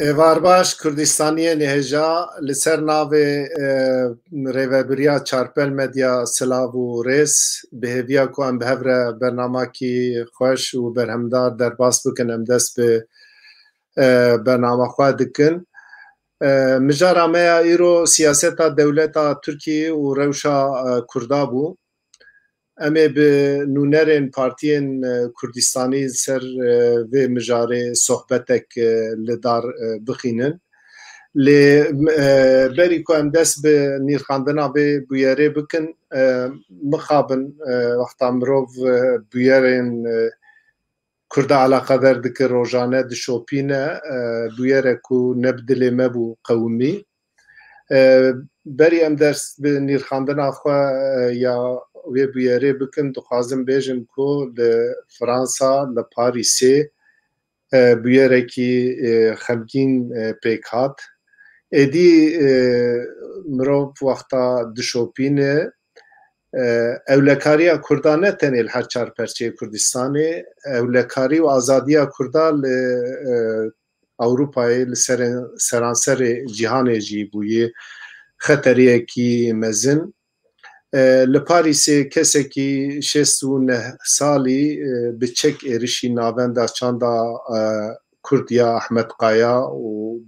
Varbaş Kurdistaniye lehêja li ser navê Rêveberiya Çarpel Medya Silav û Rêz bi hêviya ku em bi hev re bernamekî xweş û berhemdar derbas bikin, em dest bi bernama xwe dikin. Mijara me ya îro siyaseta dewleta Tirkiyeyê û rewşa Kurda bû. Em ê bi nûnerên partiyên Kurdistanî ser vê mijarê sohbetek li dar bixînin. Lê berî ku em dest bi nîrxandina vê bûyerê bikin, mixabin wexta mirov bûyerên Kurda eleqedar dike rojane dişopîne, bûyerek ku ne bi dilê me bû qewimî. Berî em dest bi nîrxandina xwe ya wê bûyerê bikin, dixwazim bêjim ku li Fransa, li Parîsê bûyerekî xemgîn pêk hat. Êdî mirov wexta dişopîne, ewlekariya Kurda ne tenê li her çar perçeyê Kurdistanê, ewlekarî û azadiya Kurda li Ewropayê li seranserê cîhanê jî bûye xeteriyekî mezin. Li Parîsê kesekî 69 salî bi çek êrişî navenda çanda Kurd ya Ehmed Qaya û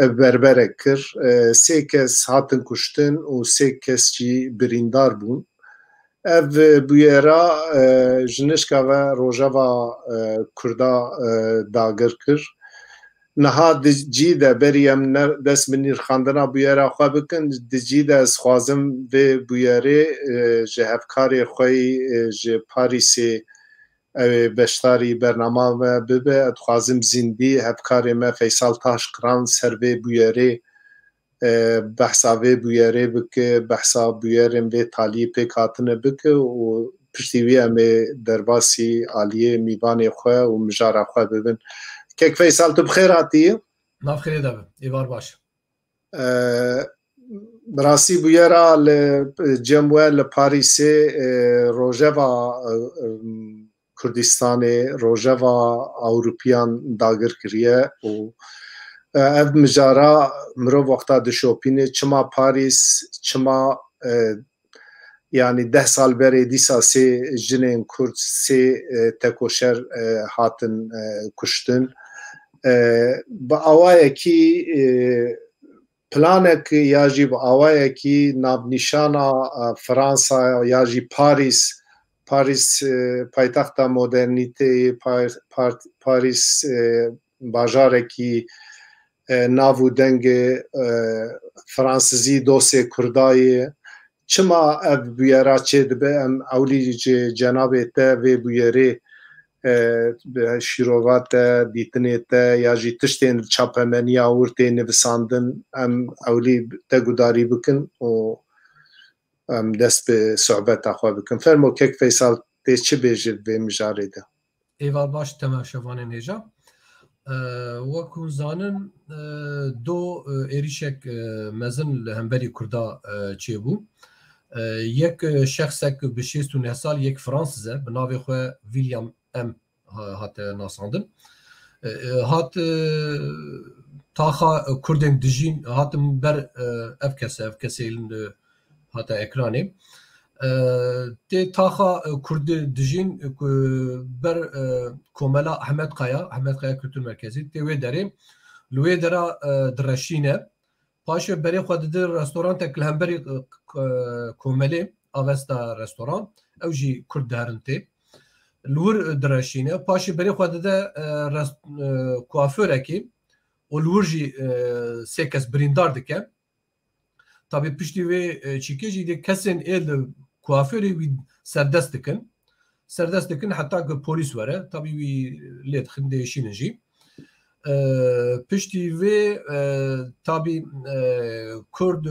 berberek kir. Sê kes hatin kuştin û sê kes jî birîndar bûn. Ev bûyera ji nişka ve rojeva Kurda dagir kir. Niha di cî de berî em dest bi nîrxandina bûyera xwe bikin, di cî de ez xwazim vê bûyerê ji hevkarê xwe ji Parîsê ew ê beşdarî bernama me bibe. Ez dixwazim zîndî hevkarê me Feysal Taşqiran ser vê bûyerê behsa vê bûyerê bike, behsa bûyerên vê taliyê pêk hatine bike û piştî wî em ê derbasî aliyê mîvanê xwe û mijara xwe bibin. Kek Feysal, tu bi xêr hatiyî? Navxêrê de be, êvar baş. Bi rastî bûyera li cem we li Parîsê rojeva Kurdistanê, rojeva Ewropiyan dagir kiriye û ev mijara mirov wexta dişopîne çima Parîs, çima yani 10 sal berê dîsa sê jinên Kurd, sê tekoşer hatin kuştin. Bi awayekî planek ya jî bi awayekî navnîşana Fransa ya jî Parîs, Parîs paytexta modernîteyê, Parîs bajarekî nav û dengê Fransizî dosê Kurdayê. Çima ev bûyera çê dibe, em ewlî ji cenabê te vê bûyerê şîrova te, dîtinê te ya jî tiştên çapemeniya wirtê nivisandin, em ewlî te gudarî bikin û em dest bi sohbeta xwe bikin. Fermo kek Feysal, tê çi bêjî vê mijarê de? Êvar baş temaşevanên hêja. Wekû zanin do êrişek mezin li hemberî Kurda çêbû. Yek şexsek bi 69 sal, yek Fransız e, bi navê xwe William M hate nasandin. Hat taxa Kurdên dijîn hatin ber ev kesê hate ekranê. Tê taxa Kurdê dijîn ber komela Ehmed Qaya Kültür Merkezî tê wê derê li wê dera direşîne. Paşê berê xwe dide restorantek li hemberî komelê avesta restoran, ew jî Kurd diherin tê. Li wir direşîne, paşê berê xwe dide kuaförekî û li wir jî sê kes birîndar dike. Tabî piştî wê çîkê jî de kesên ê li kuaförê wî serdest dikin heta ku polîs were, tabî wî lê dixin değişînin jî. Piştî vê tabî Kurd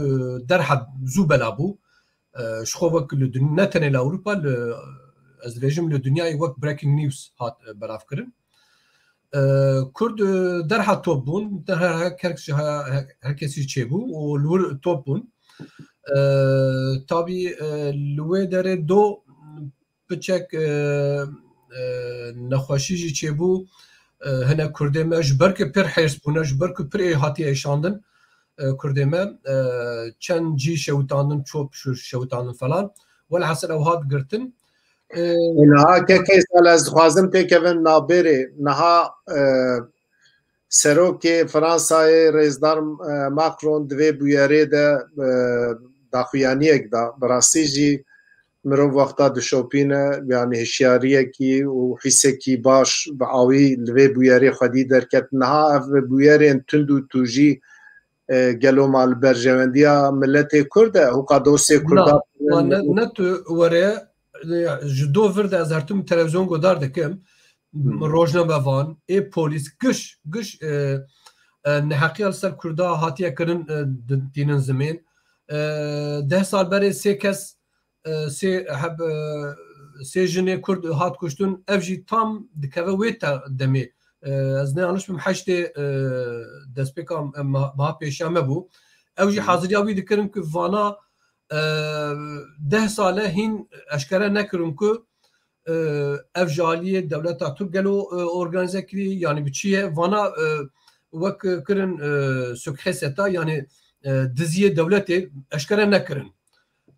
derhad zû bela bû ji xwe wek ne tenê li Ewropa, ez dibêjim li dunyayê wek breaking news hat belavkirin. Kurd derhad top bûn, her kesî çêbû û li wir top bûn. Tabî li wê derê do biçek nexweşî jî çêbû هنه کردی ما جبر که پر حرس بونه جبر که پر هاتی ایشاندن کردی ما چند جی شوتاندن چوب شوتاندن فلان ولی حاصل او هات گرتن نها که سال از خوازم تکون نابری نها سروک فرانسای رئیسدار ماکرون دوی بویاری ده داخویانی اک دا براسی جی مرو وقتا دشوپینه یعنی هشیاریه کی و حسه کی باش بعوی لوی بویاری خودی درکت نها اف بویاری تندو توجی گلو مال برجوندیا ملت کرده و قادوسی کرده نه تو وره جدو ورده از هرتم تلویزیون گدار دکم روزنامه وان ای پلیس گش نحقی سر کرده هاتیه کرن دینن زمین 10 سال بره سه کس سه جنه کرد هات کشتون افجی تام دکوه ویتا دمی از نه آنش بم حشت دست بکام ما پیشامه بو افجی حاضری آبی دکرم که وانا 10 ساله هین اشکره نکرم که افجالیه دولت ترک گلو ارگانیزه کری یعنی بچیه وانا وک کرن سکحستا یعنی دزیه دولتی اشکره نکرن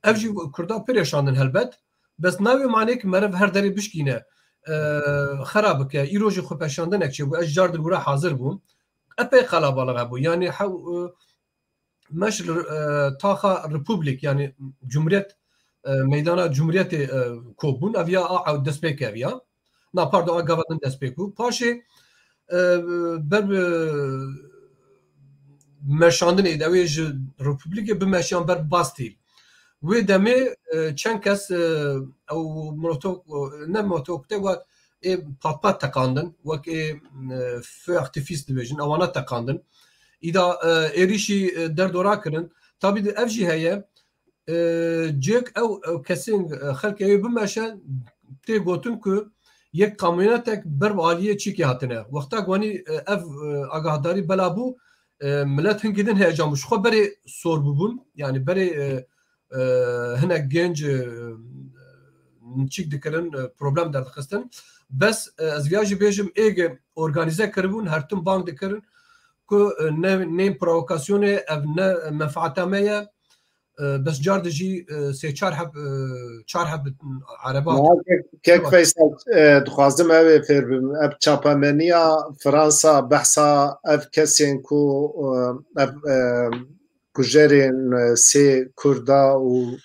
افجی کردا پریشاندن هلبت بس ناوی معنی که مرف هر دری بشکینه خراب که ایروژی خو پشاندن اکچه بو اشجار دلگوره حاضر بوم اپی خلابالغه بو یعنی مش تاخا ريبوبليك يعني جمهورية ميدان جمهورية كوبون أفيا أو دسبيك أفيا نا باردو أقابلن دسبيكو باشي بر مشاندن إدويج ريبوبليك بمشان بر باستيل ودمي چنكس أو مرتوك نموتوك توا بابا تقاندن وك في اكتيفيست ديفيجن أو أنا تقاندن إذا إيريشي دردورا كرن طبعا أفجي هي جيك أو كسين خلق أي بمشان تيجوتن كو يك قانوناتك برب عالية شيء هاتنا وقتا قواني أف أقهداري بلابو ملات هنجدن هي جامش خو بري صور ببون يعني بري هنا جنج نشيك دكرن بروبلم در خستن بس از ویاجی بیجم ایگه ارگانیزه کربون هرتون بانک دکرن که نه پروکاسیون او نه منفعتا میا بس جارد جی سه چهار حب عربات که فیصل دخوازم اوه فر اب چاپمنیا فرانسا بحثا اف کسین کو کجرین سه کردا و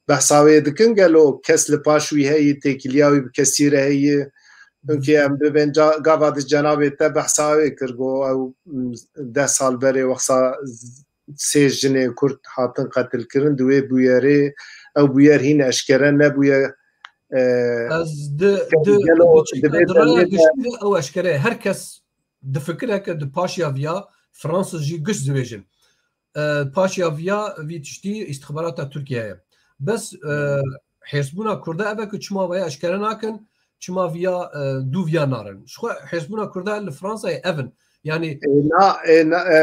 بحثاوی دکن گلو کس لپاشوی هی تکلیاوی بکسیره هی اونکی ام ببین گاوا دی جنابی تا بحثاوی کرگو او 10 سال بره وقتا سه جنه کرد هاتن قتل کرن دوی بویاری او بویر هین اشکره نبویر از او اشکره هر کس دفکره که پاشیا ویا فرانسز جی گش دویجن پاشیا ویا وی تشتی استخبارات ترکیه بس حسبونا کرده اوه که چما ویا اشکره ناکن چما ویا دو ویا نارن شخو حسبونا کرده لفرانسا اون yani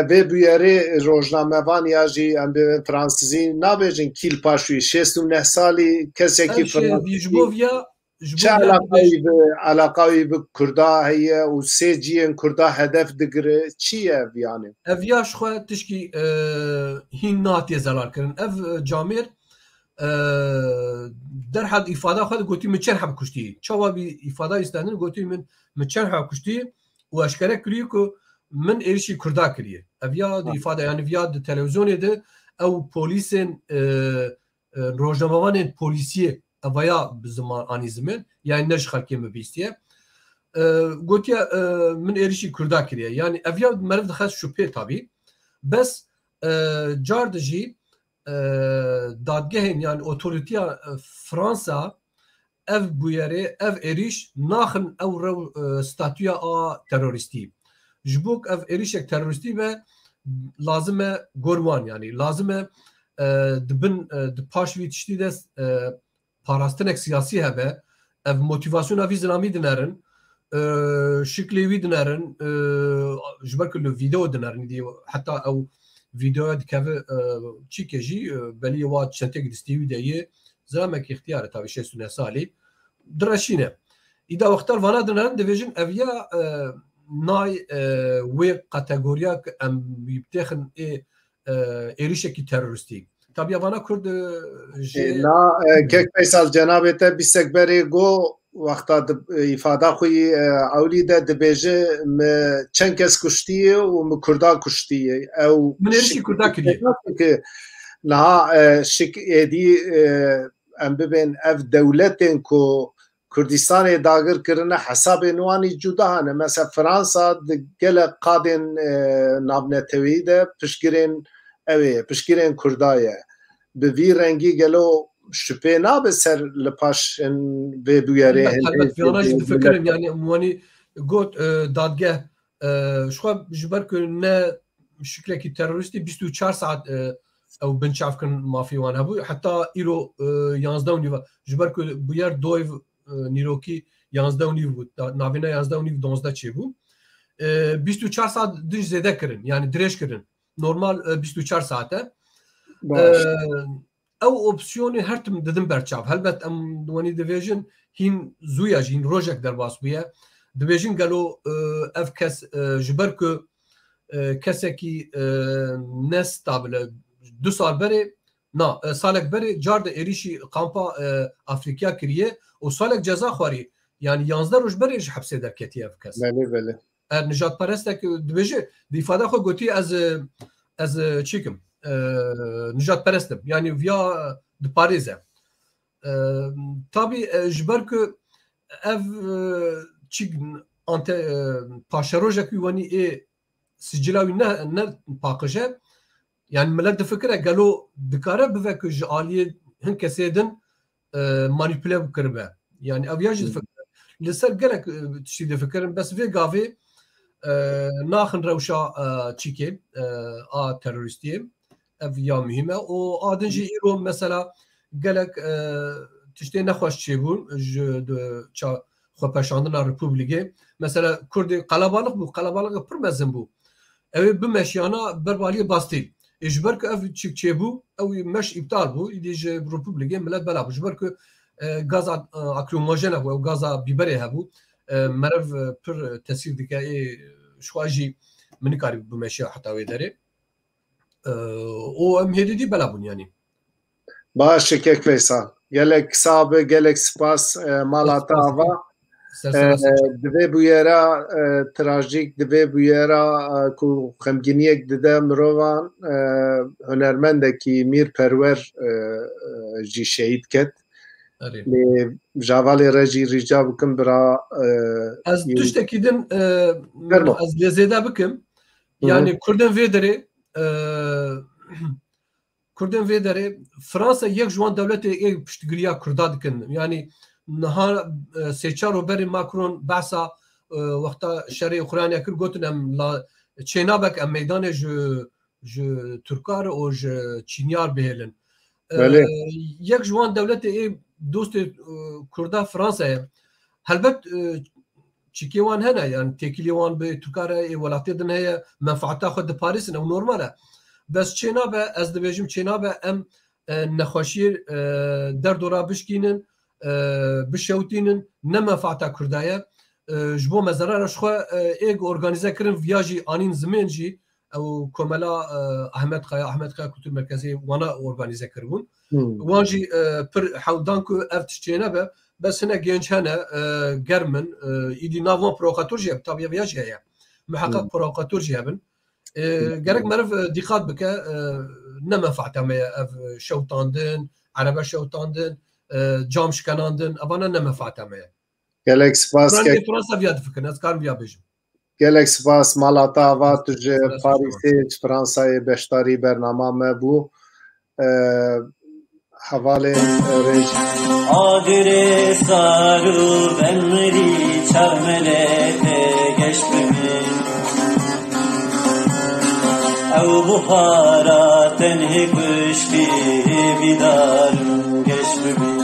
ve buyarı rojnamevani ya jî em bi fransızî nabêjin kîl paşûyî 69 salî kesekî çi alaqayî bi Kurda heye û sê ciyên Kurda hedef digire çi ye yani ev ya xwe tişkî hîn natiye zerar kirin ev camêr derhad îfada xwe gotî min çend heb kuştî çawa bî îfada îstandin gotî min çend heb kuştî û eşkere kiriye ku من ایشی کرده کریه اویا ifade yani via televizyonda de ev polisin rojnamevane polisiye evaya zaman anizmin yani ne şarkı mı bistiye gotiya min erişi kurda kiriye yani evya merv dixas şüphe tabi bes cardıji dadgehin yani otoritiya Fransa ev buyere ev eriş naxın ev statüya a teröristi جبوك اف اريشك تيرورستي به لازمه غورمان يعني لازمه دبن دباشوي تشتي دس باراستنك سياسي هبه اف موتيفاسيون افي زلامي دنارن شكلي وي دنارن جبر كل فيديو دنارن دي حتى او فيديو دكاف تشيكيجي بلي وات شنتك دستي دي زلامك اختيار تاع شي سنه سالي دراشينه اذا وقت الفانا دنارن ديفيجن افيا نای وی کاتگوریا ام بیبتخن ایریشکی تروریستی طبیعا وانا کرد نا کک پیسال جنابت بیسکبری گو وقتا ifade خوی اولی ده دبیجه چند کس کشتیه و کردا کشتیه او من ایریشی کردا کریه نه شک ایدی ام ببین اف دولتین کو کردستان داگر کرنه حساب نوانی جدا هنه مثلا فرانسا گل قادن نابنتوی ده پشگیرین کردایه به وی رنگی گلو شپه نابه سر لپاش به بیاره البته فیاناش فکرم یعنی موانی گوت دادگه شخوا جبر که نه شکلی که تروریستی 24 ساعت او بنشاف کن مافیوان هبو حتی ایرو 11 و نیو جبر که بیار دوی نیروکی 11 و نیو بود ناوینا 11 و نیو 12 چی بود 24 ساعت دیش زده کرن یعنی درش کرن normal 24 ساعته او اپسیونی هر تم ددم برچاف هلبت ام دوانی دیویژن هین زویاج هین روجک در باس بیه دیویژن گلو اف کس جبر که کسی کی نستابل 2 سال بره نه سالک بره جارد ایریشی کامپا افریقیا کریه و سالک جزا خواری یعنی 11 روز بره حبسه در کتی اف کس بله نجات پرسته که دیویژه دیفاده خو گوتی از چیکم نجات پرستم یعنی ویا د پاریزه tabi جبر که ev çik ante paşerojek wani e sicilawi ne pakıje yani millet fikre galo dikare bive ku ji aliye hin kesedin manipüle kirbe yani ev yaj fikre liser gerek tişi de fikrin bes ve gavi naxin rewşa çike a teröristiyim ev ya mühime o adınca İro mesela gelek tişte nexweş çêbûn ji ça xwepeşandina Republikê mesela Kurdê qelebalık bû qelebalık pir mezin bû ew bi meşiyana berbaliyê Bastîl ji ber ku ev çîk çêbû ew meş îptal bû îdî ji Republikê millet bela bû ji ber ku gaza akromojene bû ew gaza bîberê hebû merev pir tesîr dike ê şwa jî min nikarî bi meşiya heta wê derê o em hêdî bela bûn yanî باش کک فیصل gelek sabe gelek spas malata ava divê bûyera trajik divê bûyera ku xemginiyek dide mirovan hunermendekî mîrperwer jî şehîd ket lê javalê re jî rica bikim bira ez tiştekî din ez lê zêde bikim yani Kurdên vê derê Kurdên vê derê Fransa yek ji wan dewletê ê piştgiriya Kurda dikin yani niha sêçar û berê Macron behsa wexta şerê Ukrayna kir gotin em çênabek em meydanê ji Türkar û ji Çînyar bihêlin yek ji wan dewletê ê dostê Kurda Fransayê helbet çîkê wan hene yani têkilê wan bi Türkar ê welatê din heye menfaeta xwe diparîsin ew normal e bes çênabe ez dibêjim çênabe em nexweşiyê derdora bişkînin bişewtînin ne menfaeta Kurda ye ji bo mezarara xwe ê organize kirin viya jî anîn zimên jî ew komela Ahmed Xaya Kultur Merkezê wana organize kiribûn wan jî pir hewdan ku ev tiştênebe bes hinek genç hene germin îdî nav wan provokatör jî tabiye viya jî heye muheqeq provokatör jî hebin gerek meriv dîqat bike ne menfaeta me ye ev şewtandin erebe şewtandin cam şikenandin evana ne menfaeta me ye gelek spas Fransa viya difikin ez karim viya bêjim gelek spas malata ava tu ji Parîsê ji Fransayê beşdarî bernama me bû havalên rêj adire sarû benmerî çarmelete geçmemin ew buhara tenhê kuştî bîdarim geç bibîn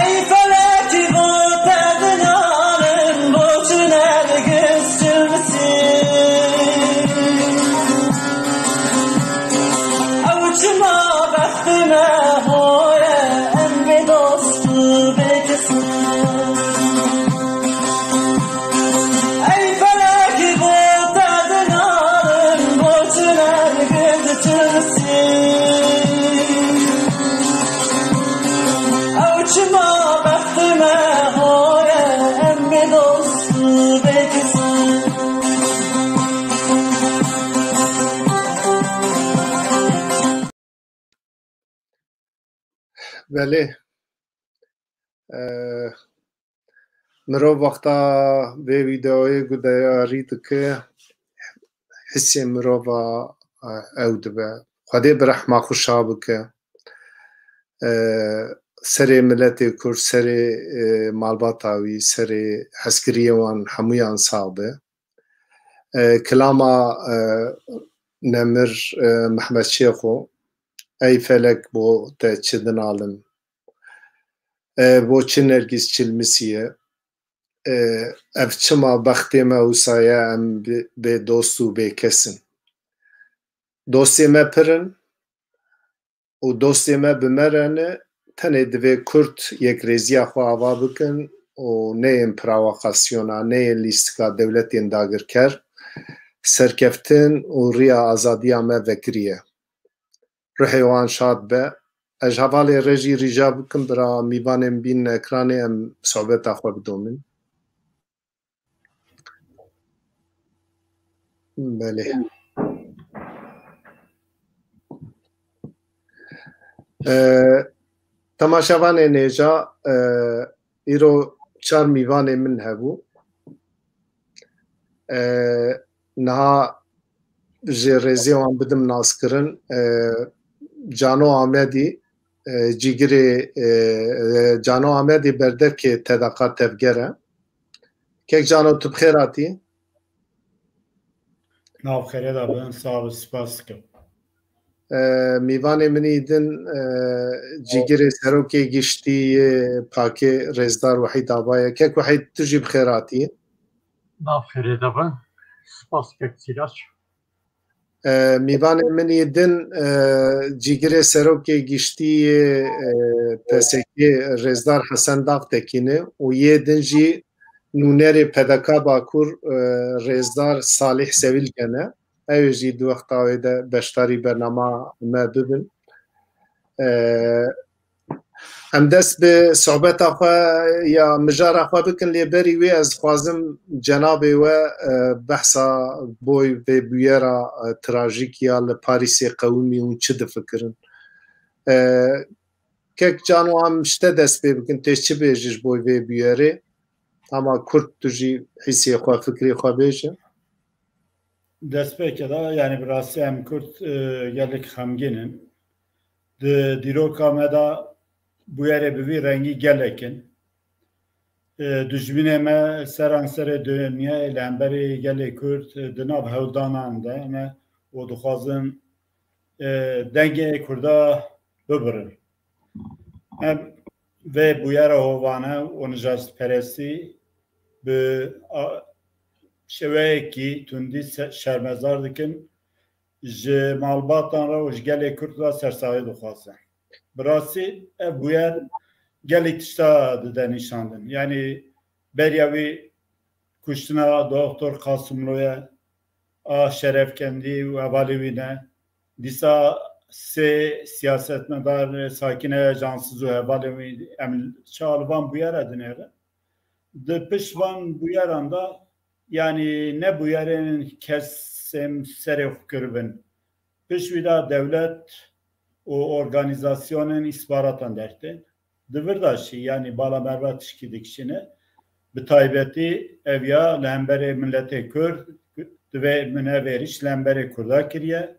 ey felekî gote dinarim boçu nergiz çilmisin ew çima bextime hoye em bê dostu bêkesin Belê mirov wexta vê vîdeoyê gudeyarî dike hissê mirova ew dibe. Xwedê bi rehma xuşa bike. Serê milletê Kurd, serê malbata wî, serê hezkiriyê wan hemûyan sağ be. Kilama Nemir Mehmed Şêxo ey felek bo te çi dinalin, bo çi nergîz çilmisiye, ev çima bextê me wisa ye em bê dost û bê kesin. Dostê me pir in û dostê me bi me re ne, tenê divê Kurd yekrêziya xwe ava bikin û neyên provokasyona, neyên lîstika dewletên dagirker serkeftin û rêya azadiya me vekiriye. Ruhê wan şad be. Ez hevalê rejî rîca bikim bira mîvanên bînin ekranê em sohbeta xwe bidomîn. Belê. Temaşevanê nêja îro 4 mîvanê min hebû. Niha ji rêzê wan bidim naskirin Cano Amedî cîgirê Cano Amedî berdevkê Tedaka tevger e. Kek Cano tu bi xêr hatî? Nav xêrê da bin, sağ ol, spas dikim. Mîvanê min îdin cîgirê serokê giştî Pakê Rêzdar Wehîd Abaye. Kek Wehîd tu jî bi xêr hatî? Nav xêrê da bin, spas kek Sîraç. Mîvanê min îdin cîgirê serokê giştî PSK Rêzdar Hesen Daqtekîne û yê din jî nûnerê PDK Bakur Rêzdar Salih Sevilken e. Ew jî di wexta wê de beşdarî bernama me bibin. Em dest bi sohbeta xwe ya mijara xwe bikin lêberî wê ez dixwazim cenabê we behsa boy vê bûyera trajîk ya li Parîsê qewimî û çi difikirin. Kek Cano em ji te dest pê bikin tê çi bêjî ji bo vê bûyerê? Ama Kurd tu jî hîsê xwe fikrê xwe bêje. Destpêke da yani bi rastî em Kurd gelek xemgînin. Di dîroka me da bûyerê bi vî rengî gelekin. Dijminê me seranserê dunyayê li hemberî gelê Kurd di nav hewldanan de me û dixwazin dengê Kurda bibirin. Em vê bûyera hovane û nijastperestî bi şeweyekî tundî şermezar dikin ji malbatan re û ji gelê Kurd re sersavî dixwazin. Bi rastî ev bûyer gelek tişta dide nîşandin. Yani beriya wî kuştina Doktor Kasımlı'ya a Şerefkendî û hevalê wî ne. Dîsa sê siyasetmedar Sakine Cansız û hevalê wî em çalivan bûyera dinêre. Di pişt van bûyeran da yani ne bûyerên kesem serê xwe kiribin. Pişt wî da devlet û organizasyonên îstihbaratan dertên. Di vir da jî yani bala merva tişkî dikişîne bi taybetî ev ya li hemberê milletê Kurd divê minevêriş li hemberê Kurda kiriye.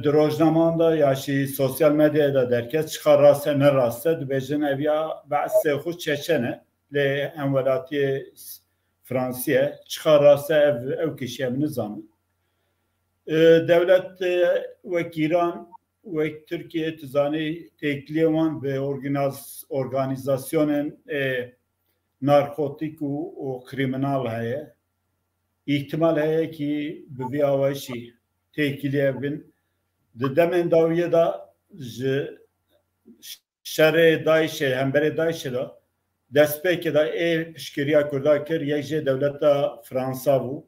Di rojnaman da ya jî sosyal medyaya da derkes çıkar rast ne rast dibêjin ev ya behsê xwe çeçene lê em welatiyê Fransîye çıkar rast ev kişiye min nizanin. Devlet wek İran wek Türkiye tizanî têkiliyê wan bi organizasyonên narkotik û kriminal heye. İhtimal heye ki bi vî awayî têkiliye bin. Di demên dawiyê da ji şerê Daişê hemberê Daişê da destpêkê da piştgiriya Kurda kir yek jê dewleta Fransa bû.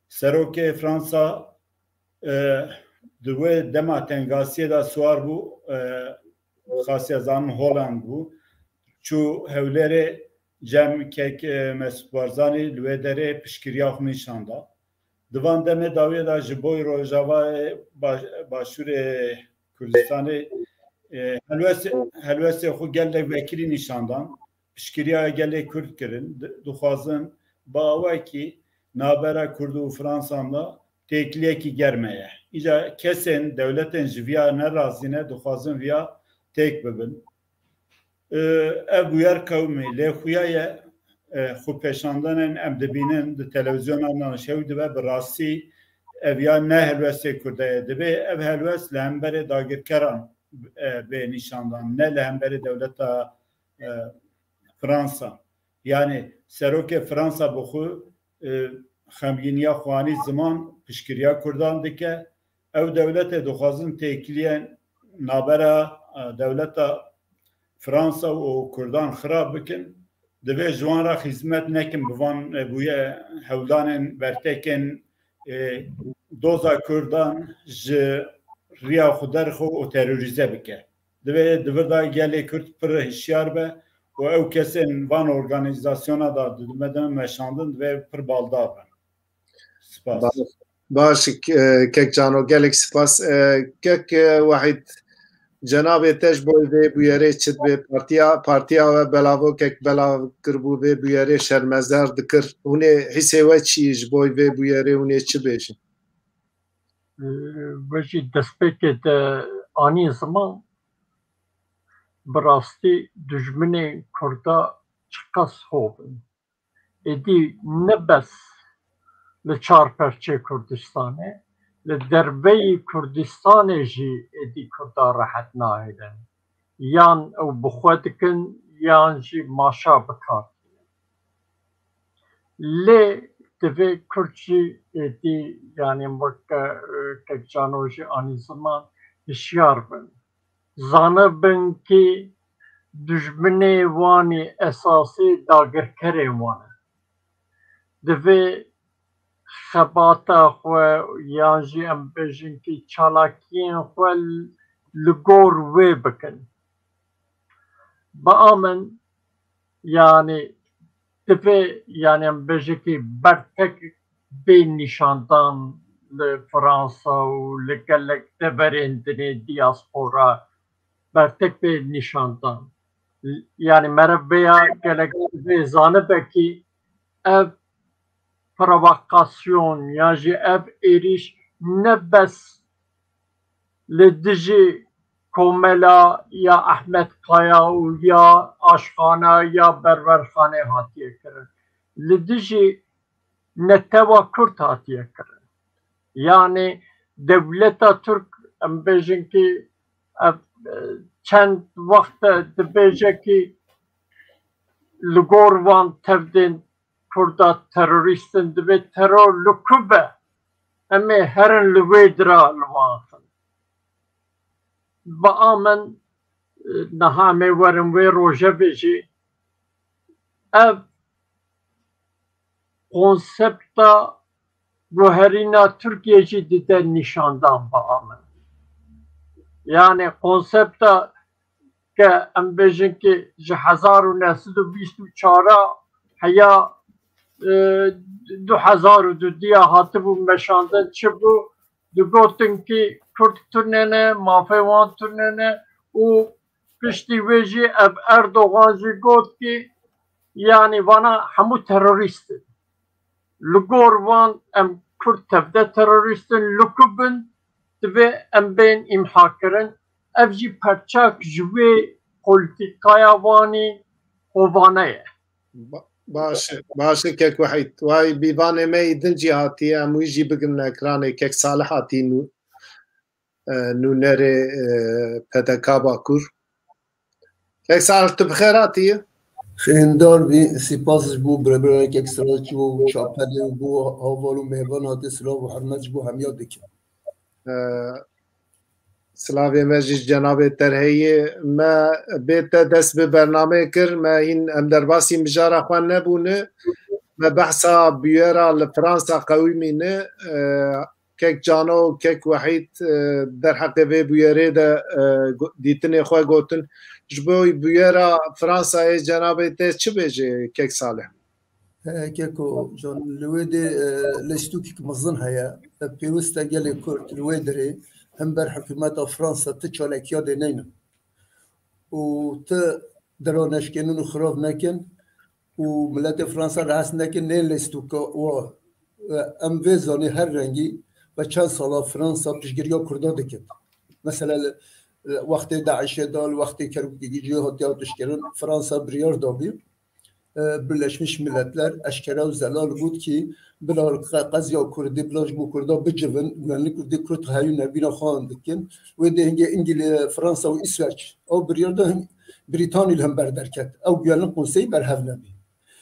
Serokê Fransa di wê dema tengasiyê da swar bû xasiye zanin Holand bû. Çû hewlêrê cem kek Mesut Barzanî li wê derê piştgiriya xwe nîşanda. Di van demê dawiyê da ji bo Rojavayê Başûrê Kurdistanê helwestê xwe gelek vekirî nîşandan piştgiriya gelê Kurd kirin dixwazin bi awayekî navbera Kurd û Fransan da têkiliyekî germe ye. Îca kesên dewletên ji viya nerazî ne dixwazin viya têk bibin. Ev bûyer qewmê lêxuya ye xwe pêşandanên em dibînin di televîzyonan şew dibe bi rastî ev ya ne helwestê Kurd ye dibe ev helwest li hemberê dagirkeran bê nîşandan ne li hemberê dewleta Fransa. Yani serokê Fransa bi xwe xemgîniya xwanî ziman piştgiriya Kurdan dike ew dewletê dixwazin têkiliyên navbera dewleta Fransa û Kurdan xirab bikin divê ji wan re xizmet nekin bi van bûye hewlanên bertekên doza Kurdan ji riya xwe derxwe û terorîze bike. Divê da gelê Kurd pir hişyar be û ew kesên van organîzasyona da didimedin meşandin divê pir baldar be. Spas. باش کێک جانۆ gelek spas کێک وحید cenabê te ji bo vê bûyerê çi bê partiya we belavokek belav kirbû vê bûyerê şermezer dikir hûnê hîsê we çi ji bo vê bûyerê hûnê çi bêjin? Vejî destpêkê de anî ziman bi rastî dijminê Kurda çi qas hobin. Êdî ne bes li çarperçê Kurdistanê li derbeyî Kurdistanê jî êdî Kurda rehet nahêlin. Yan ew bi xwe dikin yan jî maşa bikar. Lê divê Kurd jî êdî yanî weke Kekcano jî anî ziman hişyar bin. Zanibin kî dijminê wanî esasî dagirkerên wan e. Divê xebata xwe yan jî em bêjin kî çalakiyên xwe li gor wê bikin. Bi min yanî divê yanî em bêje kî bertek bê nîşandan li Fransa û li gelek deverên dinê diaspora bertek bê nîşandan. Yani merveya gelek divê zanibe kî ev provokasyon ya jî ev êriş ne bes li dijî Komela ya Ahmed Kaya û ya aşxana ya berwerxanê hatiye kirin. Li dijî netewa Kurd hatiye kirin. Yani dewleta Türk em bêjin kî ev çend wexte dibêje kî li gor wan tevdên Kurda teröristin divê terör li ku be em ê herin li wê dira li wan xin. Bi min niha em ê werin wê rojevê jî ev konsepta guherîna Tirkiye jî dide nîşandan bi min. Yani konsepta ke em bêjin kî ji 1924 heya 2002 hatibû meşandin çi bû digotin kî Kurd turnene mafê wan turnene û piştî wê jî ev Erdogan jî got kî yanî vana hemû terorîstin. Li gor wan em Kurd tevde terorîstin li ku bin divê em bên îmha kirin. Ev jî perçak ji wê polîtîkaya wanî hovane ye. باشه کێک وحید وای بیڤانê me din hatiye em wî jî bigin ekranê kek Salih hatî nûnerê PDK Bakur. Kek Salih tu bi xêr hatiye? Xêndar vî sîpas ji bo bireberekek silav çi bû çapelê û bû haval û mêvan hate silav û hermet ji bo hemiya dikin. Silavê me jî cenabê Terheyê me bête dest bi bernameyê kir me hîn em derbasî mijara xwe nebûne me behsa bûyera li Fransa qewîmîne kek Cano û kek Wehîd derheqê vê bûyerê de dîtinê xwe gotin ji bo bûyera Fransayê cenabê te çi bêje kek Salih? Keko can li wê de leştûkek mezin heye pêwîst e gelê Kurd li wê derê hem ber hikûmeta Fransa ti çalakiya de neynin. وت درونشكن وخروف نكن وملت فرنسا راس نكن نيلستوك و ام في زوني هر رنگي و چند سالا فرنسا پیشگیری کردا دکت مثلا وقتی داعش دال وقتی کربگی جهادیات دشکرن فرانسا بریار دابی Birleşmiş Milletler eşkera zelal بود ki bilal qazya Kürdi bilaj bu Kürda bicivin güvenlik Kürdi Kürt hayune bina xan dikin ve de İngiliz Fransa ve İsveç o bir yerde Britanya hem berderket o güvenlik konseyi berhevnebi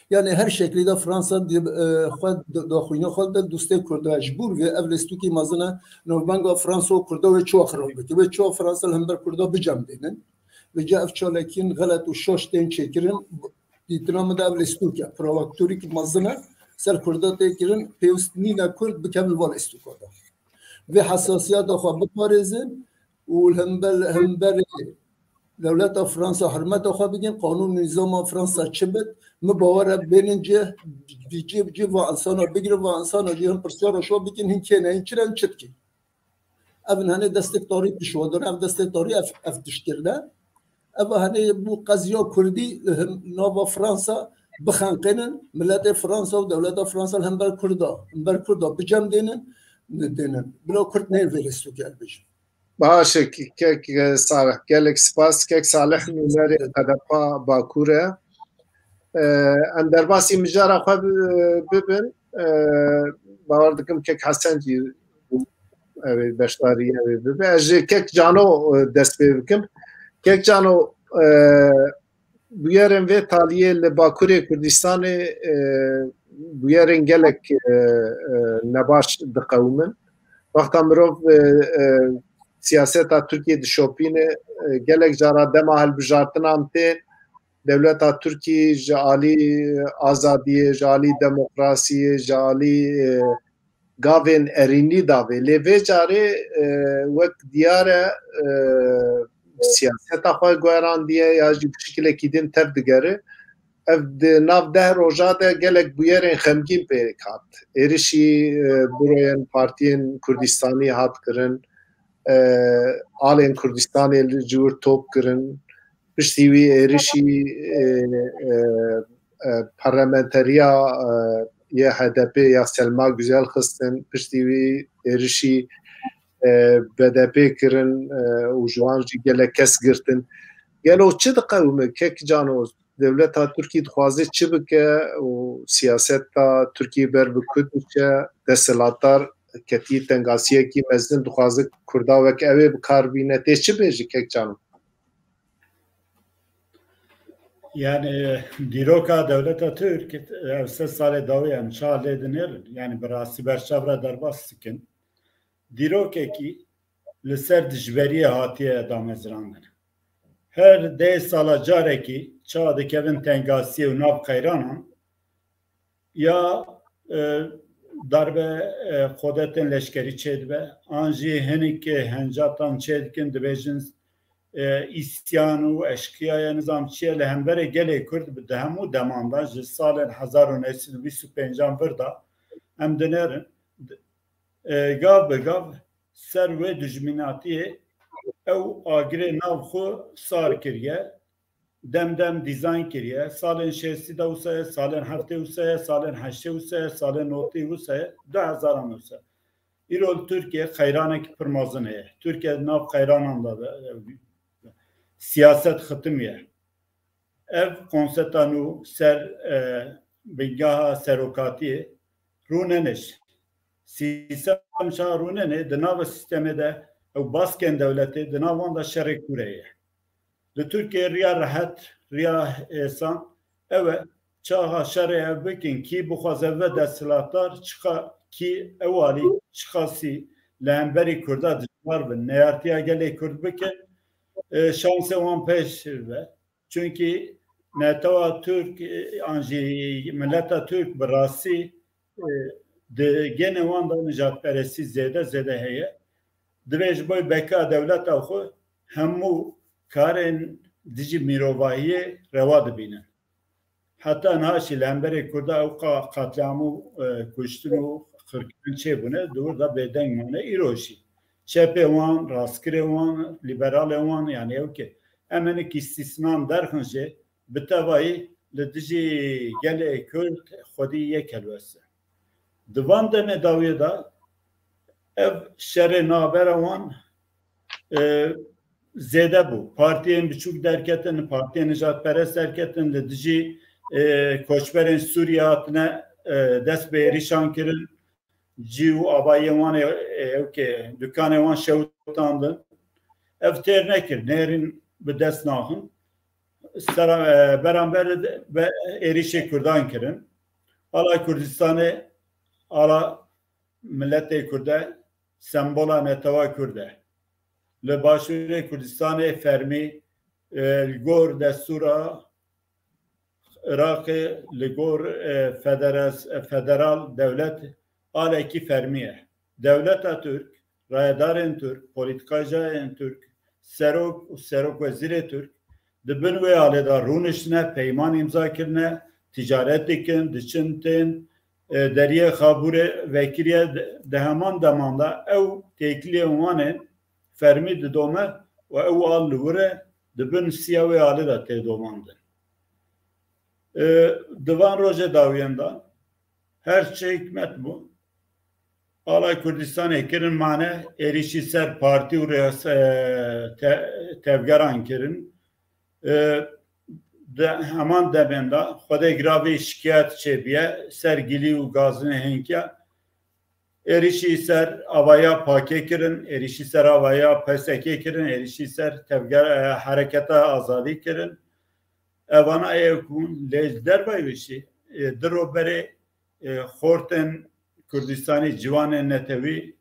yani her şekilde Fransa xwed daxwîna xwe de dostê Kurda jbûr ve evlestu ki mazina navbanga Fransa û Kurda ve ço xirabeke ve ço Fransa hember Kurda bicem dênin ve ca ev çalekîn xelet û şoş tên çêkirin İtiramı da evlestu ki provokatörîk mazina ser Kurda tê kirin pêwîstînîna Kurd bikevin val estûkada ve hassasiyeta xwe biparêzin û hember Devleta Fransa hürmeta xwe bigin kanun nizama Fransa çibit mi bawara benince civ ve insana bigir ve insana cihan persyara şo bikin hinkene hinçiren çitki evin hani destektarî pişwadır ev destektarî ev tişkirde ev hani bu qazya Kurdî nava Fransa bixenqinin millete Fransa ve devleta Fransa hember Kurda bicem dênin bila Kurd nê vêlistû ki elbêjin باشه کک صالح گلک سپاس کک صالح نوری هدفا باکوره اندرباسی مجارا خو ببن باور دکم کک حسن جی بشتاری ببن اج کک جانو دست بکم کک جانو بویرن و تالیه لباکوره کردستان بویرن گلک نباش دقومن وقتا مروف siyaseta Türkiye dişopine gelek jara dema helbijartinan te devleta Türkiye jali azadiye jali demokrasiye jali gavên erînî davê lê vê carê wek diyare siyaseta xwe guherandiye ya jî bi şekilekî din tev digere ev di nav deh roja de gelek bûyerên xemgîn pê hat êrişî biroyên partiyên Kurdistanî hat kirin alên Kurdistanê li cûr top kirin piştî wî êrişî parlamenteriya ya HDP ya Selma Güzel xistin piştî wî êrişî BDP kirin û ji wan jî gelek kes girtin gelo çi diqewime kek cano devleta Tirkiye dixwaze çi bike û siyaseta Tirkiye ber bi ku diçe desthilatdar ketî tengasiyekî mezin dixwaze Kurda wek ew ê bikarbîne tê çi bêjî kek cano Yani dîroka devleta Türk ev se salê dawiyan ça lê dinêrin yani bi rastî berçavra derbas dikin dîrokekî li ser dijberiyê hatiye damezrandin her dê sala carekî ça dikevin tengasiyê û nav qeyranan ya darbe xodetên leşkerî çêdibe an jî hinekê hencatan çêdikin dibêjin îsyan û eşkıyaya nizamçiye li hemberê gelê Kurd bi hemû demanda ji salên 1925 vir da em dinêrin gav bi gav ser wê dijminatiyê ew agirê nav xwe sar kiriye demdem dîzayn kiriye salên şêstî de wisa ye salên heftê wisa ye salên heştê wisa ye salên notî wisa ye 2000 wisa îro Tirkiye xeyranekî pir mezin heye Tirkiye nav xeyranan da siyaset xitimiye ev konseptan û ser bingaha serokatiyê rûneneş sîsem şa rûnenê di nava sistemê de ew baskên devletê di nav wan da şerê kûrê ye li Tirkiye riya rehet riya êsan ew e çaxa şerê ev bikin kî bixwaze ve desthilatdar çiqa kî ew alî çiqasî li hemberî Kurda dijbar bin neyartiya gelê Kurd bikin şansê wan pêş ve çünkü netewî Türk an jî milleta Türk bi rastî di genê wan da nijadperestî zêde heye divê ji bo beka devleta xwe hemû karên dijî mirovahiyê reva dibînin heta niha jî li hemberê Kurda ew qatliam û kuştin û xirkirin çêbûne dûr da bêdeng mane îro jî çepê wan, rastkirê wan, liberalê wan yani ew ke emenik istisnan derhınca bitevayı لدجی گله کرد خودی یک الوسه دوان دم داویه دا ev şer naberawan zede bu. Partiyen birçok derketin, partiyen Nijatperest derketin de dici koçberin Suriye hatine dest be erişan kirin civ abaye wan evke dükkanı wan şevtandın. Ev ternekir. Nerin bi dest nahın. Beraber ve erişe Kurdan kirin. Ala Kurdistan'ı ala millete Kurde sembola netava Kurde. Le başure Kurdistan'ı fermi gor destura Irak'ı le gor federal devlet ala ki fermiye. Devlet Türk, rayadarın Türk, politikacı Türk, serok vezir Türk dibin ve aleda runişne peyman imza kirne ticaret dikin, diçintin deriye xabure vekiliye de heman demanda ev tekliye vanen fermi de dome ve ev al lure dibin siya ve aleda te domandın. Divan roje daviyendan her şey hikmet bu. Ala Kurdistan ekirin mane erişi ser parti uraya tevgeran kirin hemen demenda xwedê giravê şikayet çêbiye sergilî û gazine henkiya êrişî ser avaya pakê kirin êrişî ser avaya PSK kirin êrişî ser tevger hereketa azadî kirin evana ekûn lê dervey wişî diroberê xortên Kurdistanê ciwanên netewî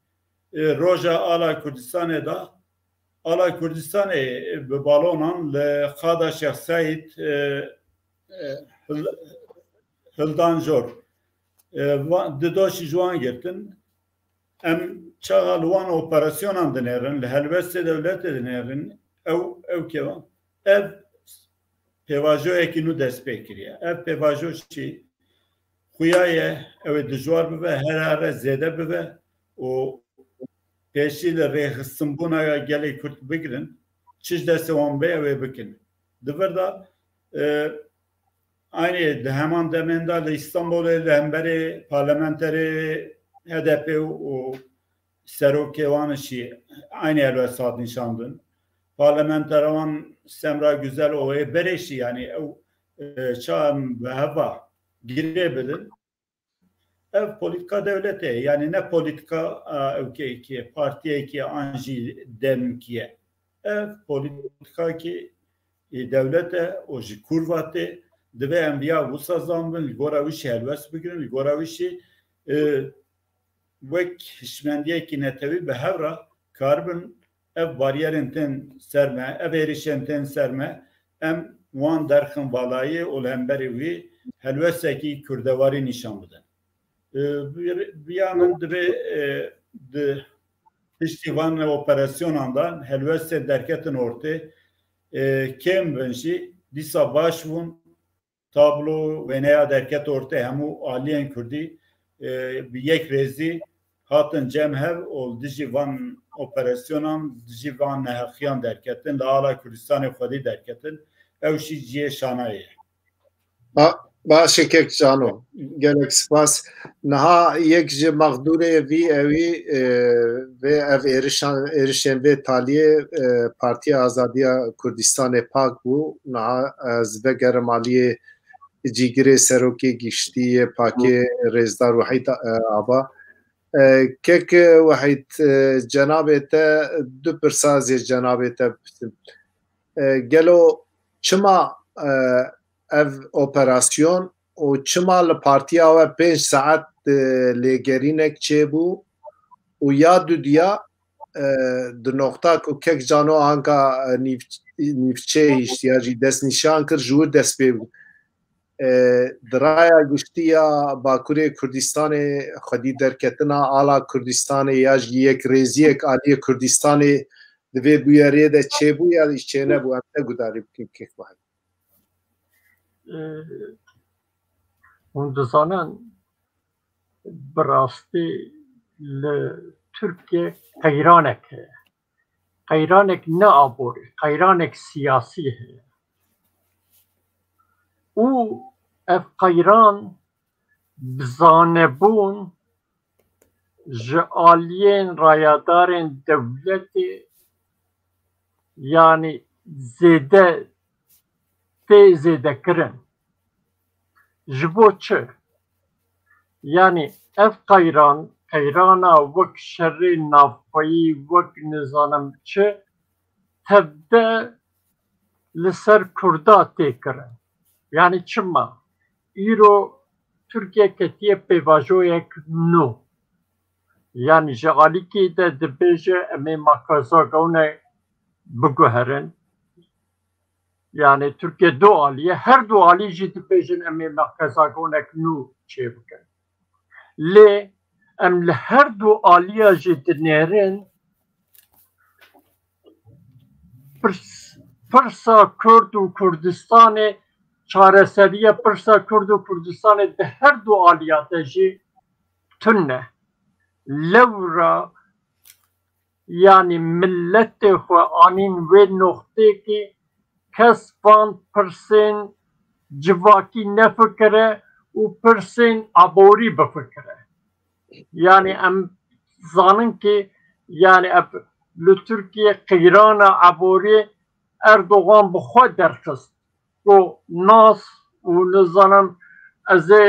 roja ala Kurdistanê da ala Kurdistanê bi balonan li xada Şeyh Said Hildanjor di doşî ji wan girtin em çaxa li wan operasyonan dinêrin li helbestê dewletê dinêrin ew kevan ev pêvajoyekî nû dest pê kiriye ev pêvajo çi xuya ye ew ê dijwar bibe her zêde bibe û peşiyle rêxistinbûna gelê Kurd bigirin çiş destê wan bê ew ê bikin. Divir da aynı di heman demên da li İstanbolê li hemberê parlamenterê HDP û serokê wan jî aynı helbest hat nîşandin. Parlamentera wan Semra Güzel o ê berê jî yani ew çawa bi heva girê bidin. Ev politika devlete yani ne politika ülke partiye ki anji demkiye ev politika ki devlete o ji kurvate deve enbiya vusa zambın goravişi helves bigirin goravişi vek hişmendiye ki netevi be hevra karbon ev bariyerin ten serme ev erişen ten serme em wan derxin valayı ol hemberi vi helveseki kurdevari nişan bidin. Bir yanın de piştivan operasyonundan helveste derketin orta kem benşi disa başvun tablo ve neya derket orta hemu aliyen kurdi bir yek rezi hatın cemhev ol dijivan operasyonun dijivan nehakiyan derketin Ala Kürdistan'ı xwedî derketin evşi ciye şanaye. باشه که جانو گلک سپاس نها یک جه مقدوره وی اوی و او ایرشن به تالیه پارتی آزادی کردستان پاک بو نها از بگر مالی جیگره سروکی گشتی پاکی رزدار وحید آبا که وحید جنابتا دو پرساز جنابتا گلو چما ev operasyon o çimal partiya ve 5 saat legerinek çebu o ya düdya de nokta ku kek cano anka nifçe ihtiyacı dest nişan kır jur dest be draya giştiya Bakure Kurdistanê xwedî derketina ala Kurdistanê ya ji yek reziyek aliye Kurdistanê divê bûyerê de çêbû ya çêne bû em te gudarî bikin kek vahid. Hûn dizanin bi rastî li Tirkiye heyranek heye. قەیرانێک نەئابۆری قەیرانێک سیاسی هەیە و ئەف قەیران بزانەبوون ji aliyên rayadarên dewletê yanî zêde tê zêdekirin ji bo çi yanî ev qeyrana wek şerê navxweyî wek nizanim çi tevde li ser Kurda tê kirin yanî çima îro Türkiye ketiye pêvajoyek nû yani ji alîkê de dibêje em ê makazagone biguherin yani Türkiye du alî ye her du alî jî dibêjin em ê makazagonek nû çê bikin lê em li her du alîya jî dinêrin pirsa Kurd û Kurdistanê çareseriya pirsa Kurd û Kurdistanê di her du alîya de jî tune lewra yani milletê xwe anîn wê noxtêkê kes van pirsên civakî nefikire û pirsên aborî bifikire yani em zanin ki yani li Tirkiye qeyrana aborî Erdogan bi xwe derxist û nas û nizanim ez ê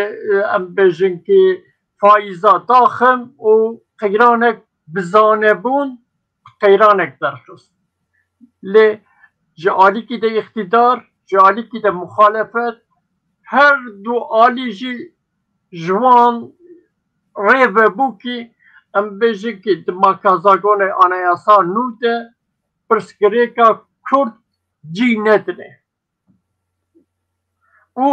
em bêjin ki faiza daxim û qeyranek bizanebûn qeyranek derxist lê ji alîkî de iktidar ji alîkî de muxalefet her du alî jî ji wan rê vebû kî em bêjin ki di makazagonê anayasa nû de pirsgirêka Kurd cî nedine û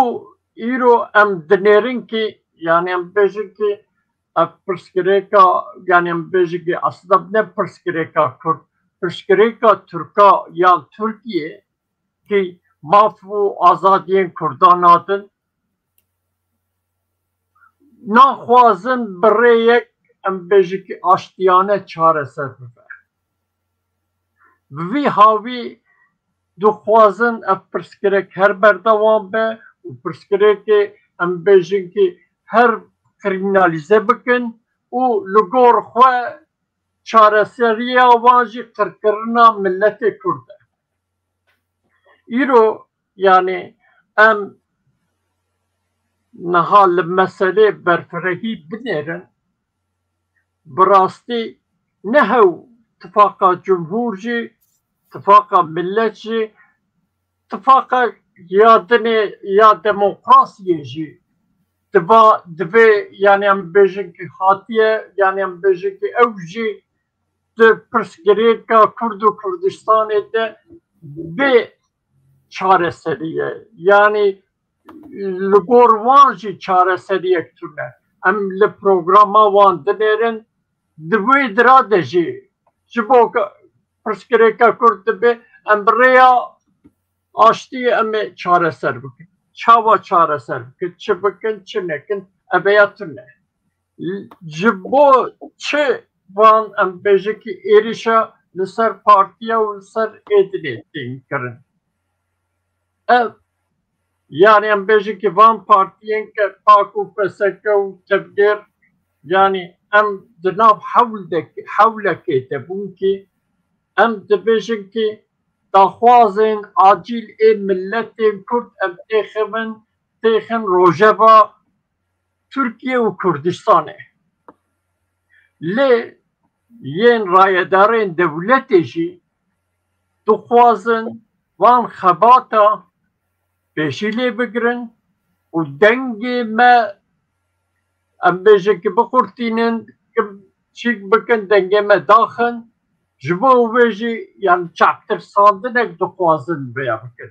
îro em dinêrin ki yani em bêjin ki ev pirsgirêka yani em bêjin ki aslında ne pirsgirêka Kurd pirsgirêka Türka yan Türkiye ki maf û azadiyên Kurdan hatin naxwazin bi rê yek em bêjin ki aştiyane çareser bibe bi vî havî dixwazin ev pirsgirêk her berdewam be û pirsgirêkê em bêjin ki her kriminalize bikin û li gor xwe çareseriya wan jî qirkirina milletê Kurd e îro yani em niha li meselê berfirehî binêrin bi rastî nehew tifaqa cumhur jî tifaqa millet jî tifaqa ya dinê ya demokrasiyê jî divê yani em bêjin ki hatiye yani em bêjin ki ew jî di pirsgirêka Kurd û Kurdistanê de bê çareseriye yani li gor wan jî çareseriyek tune em li programa wan dinêrin di wê dira de jî ji bo pirsgirêka Kurd dibe em bi rêya aştiyê em ê çareser bikin çawa çareser bikin çi bikin çi nekin ev ya tune ji bo çi van em bêjin ki êrişa li ser partiya û li ser êdilê tên kirin ev yani em bêjin ki van partiyên ke Pak û PSK û Tevgêr yani em di nav hewlekê de bûn ki em dibêjin ki daxwazên acîl ê milletên Kurd em têxin rojeva Tirkiye û Kurdistanê lê yên rayedarên dewletê jî dixwazin van xebata pêşî lê bigirin û dengê me em bêjin ki bixurtînin çîk bikin dengê me daxin ji bo wê jî yani çavtirsandinek dixwazin vêya bikin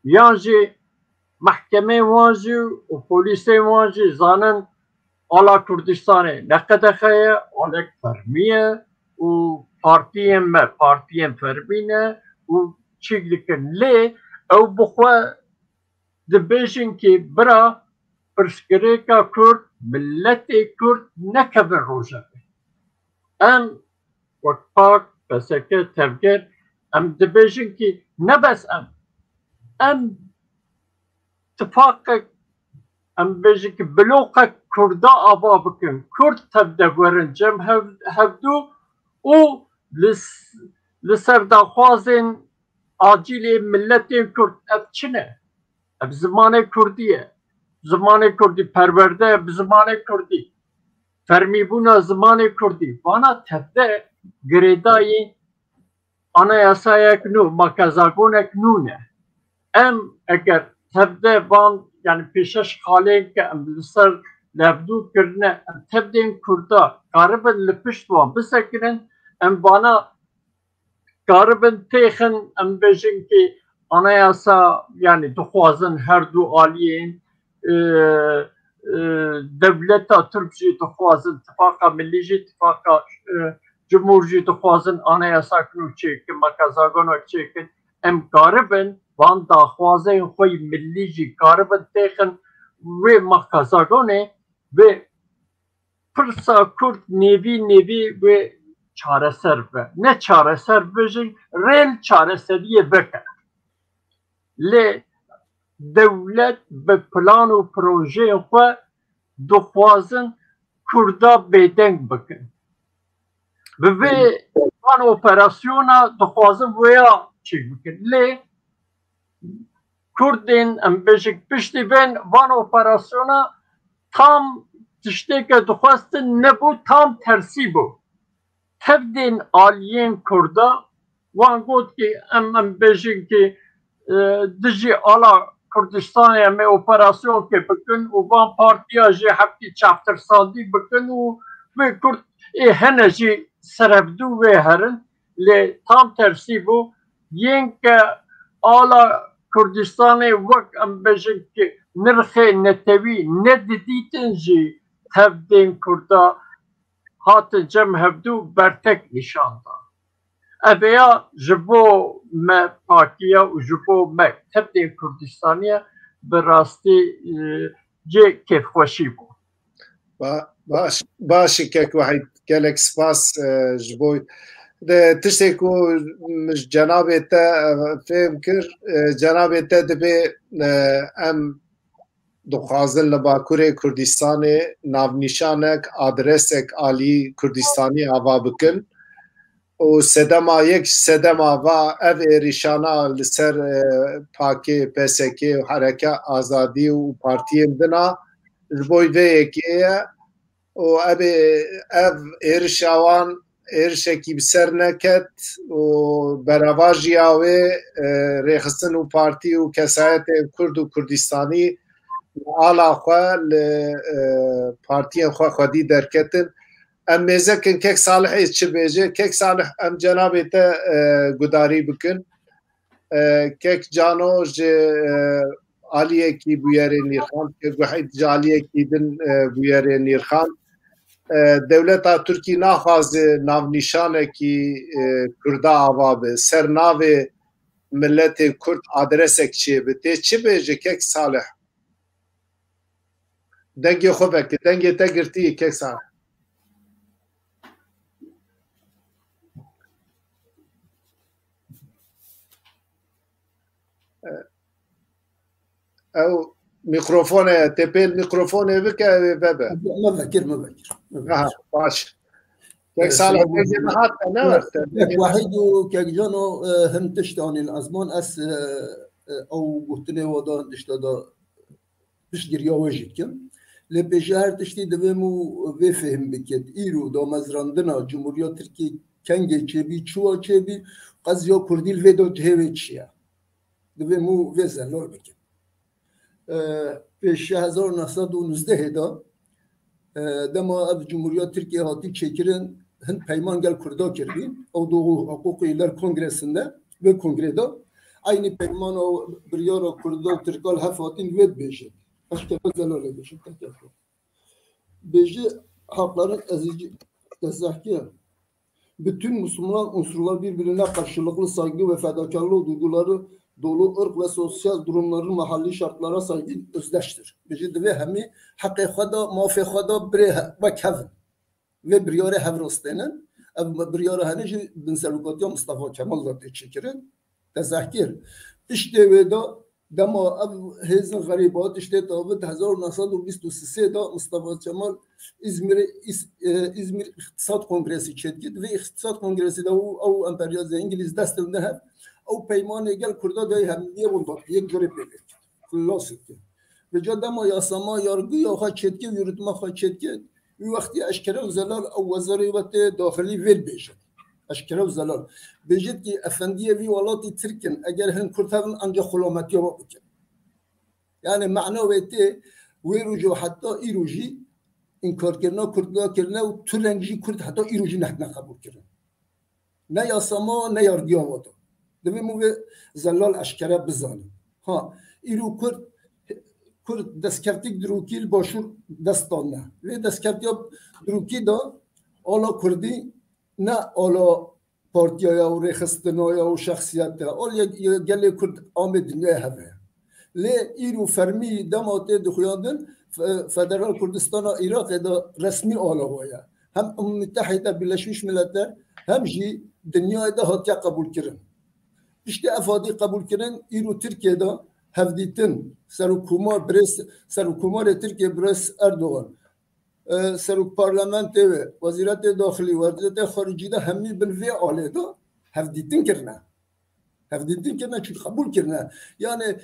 yan jî mehkemeyên wan jî û polîsên wan jî zanin ala Kurdistanê neqedexe ye alek fermî ye û partiyên me partiyên fermî ne û çîk dikin lê ew bi xwe dibêjin ki bira pirsgirêka Kurd milletê Kurd nekevin rojevê em wek Pak PSK Tevgêr ام دبیجن کی نبس ام اتفاق ام بیجن کی بلوق کردا آوا بکن کرد تبده ورن جم هفدو او لسر داخوازن عاجل ملت کرد اف چنه اف زمان کردیه زمان کردی پرورده بزمان کردی فرمیبونا زمان کردی وانا تبده گریدای anayasaya knu makazagona knune em eğer tebde van yani peşeş halen ki emlisar lebdu kirne tebden kurda garibin lipişt van bisekirin em bana garibin texin em bejin ki anayasa yani duhazın her du aliyin devleta Türkçe duhazın tifaka millici tifaka Cumhurci dixwazin anayasa kinu çêkin mekazagonak çêkin em garibin van daxwazên xwe millî jî garibin têxin wê mekazagonê vê pirsa Kurd nêvî wê çareser be ne çareser bijî rêl çareseriyê veke lê devlet bi plan û projeyên xwe dixwazin Kurda bêdeng bikin ve van operasyona dixwazin wêya çêk bikin lê Kurdên em bêjik piştî bên van operasyona tam tiştêke dixwastin nebû tam tersî bû tevdên aliyên Kurda wan got ki em bêjin ki dijî ala Kurdistanê em ê operasyonke bikin û van partiya jê heftî çavtirsandî bikin û vê Kurd ê hene jî serevdû wê herin lê tam tersî bû yên ke ala Kurdistanê wek em bêjin ki nirxê netewî nedidîtin jî tevdên Kurda hatin cem hevdû bertek nîşan da ev ya ji bo me pakiya û ji bo me tevdên Kurdistanîye bi rastî cê kêfxweşî bû باش کێک وحید gelek spas ji bo tiştê ku cenabê te fêm kir cenabê te dibe em dixwazin li Bakurê Kurdistanê navnîşanek adresek alî Kurdistanî ava bikin û sedema yek sedema va ev êrîşana li ser Pakê PSK û Hereka Azadî û partiyên dina ji bo vê yekê ye û ev êrişa wan êrişekî bi ser neket û berava jiya wê rêxistin û partî û kesayetên Kurd û Kurdistanî ala xwe li partiyên xwe xwedî derketin em mêzekin Kek Salihê çi bêje Kek Salih em cenabê te gudarî bikin Kek Cano ji aliyekî bûyerê Nîrxan Kek Wehîd ji aliyekî din bûyerê Nîrxan devleta Tirkî naxwaze navnîşanekî Kurda ava bi ser navê milletê Kurd adresek çê bi tê çi bêje Kek Salih dengê xwe vekir dengê te girtiyî Kek Salih ew mikrofone tepêl mikrofone bike vebe ما فكر baş Kek Salih dengê me hat ne واحد كيك جانو هم تشتاني الازمان اس او قلتني ودا تشتا بش جريا وجهكم لبجهر تشتي دبمو وفهم بكت ايرو دا مزراندنا جمهورية تركيا كنگه چبي چوا چبي قضية كرديل ويدو تهوي چيا دبمو وزنور بكت پیش 1919 دا دما اف جمهوریت ترکیه هاتی çekirin hin peyman gel Kurda kirdi o doğu hukuk iler kongresinde ve kongreda aynı peyman o bir yara Kurda Türkal hafatin ve beşi başka zelale beşi beşi hakların ezici tezahki bütün Müslüman unsurlar birbirine karşılıklı saygı ve fedakarlık duyguları dolu ırk ve sosyal durumların mahalli şartlara saygı özdeştir. Bejid ve hemi hakkı xada mafi xada bre ve kevin ve bir yere hevrostenen بريارة هنجي بن سلوكاتيا مصطفى كمال ذات تشكرن تذكر إشتى ودا دما هزن غريبات إشتى تابت 1923 دا مصطفى كمال İzmir İktisat Kongresi çetkid ve İktisat Kongresi de o emperyalizm İngiliz desteğinde hep o peymanı gel kurda da hem diye bunda yek görüp verir. Klasik. Ve cadama yasama yargı ya çetki yürütme çetki bir vakti aşkara zelal o vazariyet dahili ver beşet. Aşkara zelal. Beşet ki efendiye vi valati Türk'ün eğer hen kurtavın ancak hulamet yapıp yani manaviyeti verucu hatta iruji inkar کرنا کردلا کرنا و تو رنگی کرد حتی ایروجی نه قبول کردن نه یاسما نه یارگی آوادا دوی مو زلال اشکره بزنه ها ایرو کرد دستکرتیک دروکیل باشور دستان نه و دستکرتیا دروکی دا آلا کردی نه آلا پارتیایا و رخستنایا و شخصیت آل گلی کرد آمد دنیا هفه لی ایرو فرمی دماته دخیاندن فدرال Kurdistan Irak'da resmi ağlaya hem Müttehide Birleşmiş Milletler hem ji dünyada hatya kabul kirin. İşte efadi kabul kirin İru Türkiye'de hevditin serukuma bres serukuma Türkiye bres Erdoğan seruk parlamento ve vaziret-i dahili vaziret-i haricide hemmi bin ve aleda hevditin kirna çünkü kabul kirna yani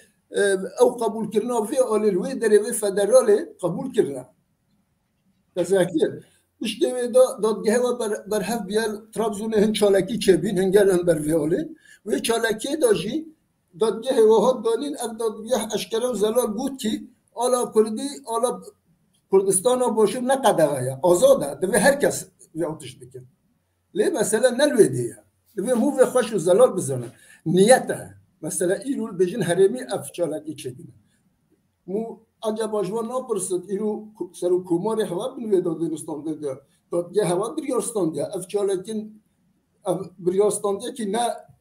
او قبول كرنا في اول الويدر في فدرالي قبول كرنا تذكر işte da gehva berhev biyal Trabzon'u hin çalaki çebin hingelen bervioli ve çalaki daji da gehva hat dalin evda biyah aşkara zelal بود ki ala kurdi ala Kurdistan'a boşu ne kadar ya azada ve herkes ve atış dikin le mesela ne lüdiye ve mu ve hoş zelal bizana niyete mesela İrul bejin haremi afçalak içedin. Mu acaba jwan ne pırsıt İru seru kumari hava bin ve Dağıstan'da da. Dağ hava bir Dağıstan'da afçalakin bir Dağıstan'da ki ne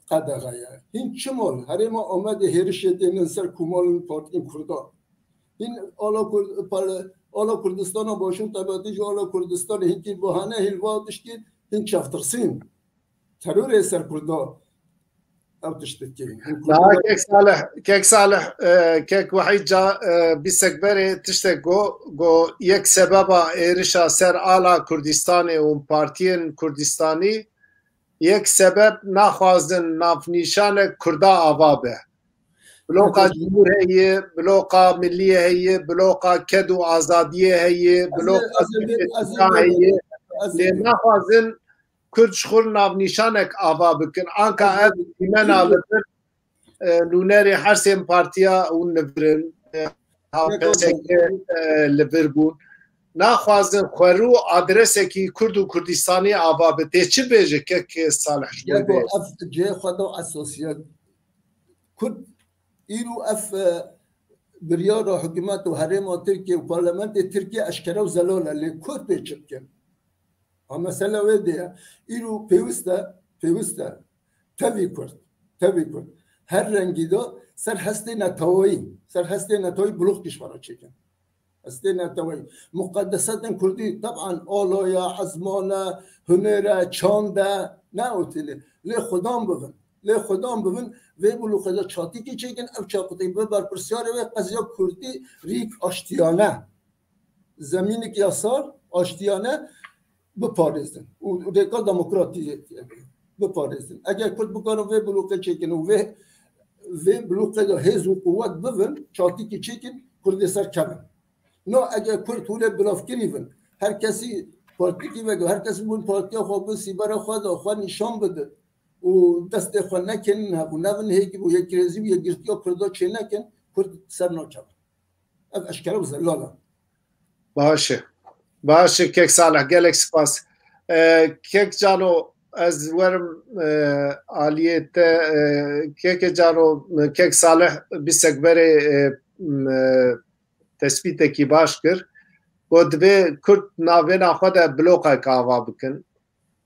kadar ya. Hin çimol haremi amade herişetinin ser kumalın partin kurda. Hin ala Kurdistan'a başın tabati ala Kurdistan hinki bahane hilva dişki hin çaftırsın. Terör eser kurda. كيك صالح كيك وحيد جا بسكبري تشتك جو يك سببا إيرشا سر آلا كردستاني ومبارتين كردستاني يك سبب ناخوازن نافنيشان كردا آوابه بلوكا جمهور هي بلوكا ملية هي بلوكا كدو آزادية هي بلوكا هي ناخوازن Kürt şkul navnişanek ava bikin anka ev himen alıpır nuneri her sem partiya un nevirin PSK livir bun naxwazin xweru adreseki Kurd û Kurdistanî ava bi tê çi bêje kek Salih cê xweda asosyal Kurd îro ev biryara hikûmet û herêma Tirkiye û parlamentê Tirkiye eşkere û zelal e lê Kurd pê çi bikin ama mesela öyle ya, İru peviste, tabii Kurd. Her rengi de serheste netawayı blok dişvara çeken. Heste netawayı. Mukaddesatın Kurdi, taban alaya, azmana, hünere, çanda, ne oteli. Le Khodam bivin ve bu lokada çatı ki çeken ev çapıtayı ve barpırsiyare ve qazya Kurdi rik aştiyane. Zeminik yasar aştiyane بپارێزن و ڕێگا دموکراتیەتی بپارێزن ئەگەر کورد بکارن vê bloke çêkin û vê blokeda hêz û quwet bibin çatîkî çêkin Kurdê ser kevin no eger Kurd hûlê bilavkirî bin herkesî partikî vege herkesî bûn partiya xwe bi sîbera xwe da xwe nîşan bidin û destê xwe nekenin hebû nevin hêkî û yekirêzî û yekgirtiya Kurda çê nekin Kurd ser nakevin ev eşkere bi zelala باشه کیک صالح گلک سپاس کیک جانو از ورم آلیت کیک جانو کیک صالح بسکبره تثبیت کی باش کر بود به کرد ناوینا خود بلوکا کاوا بکن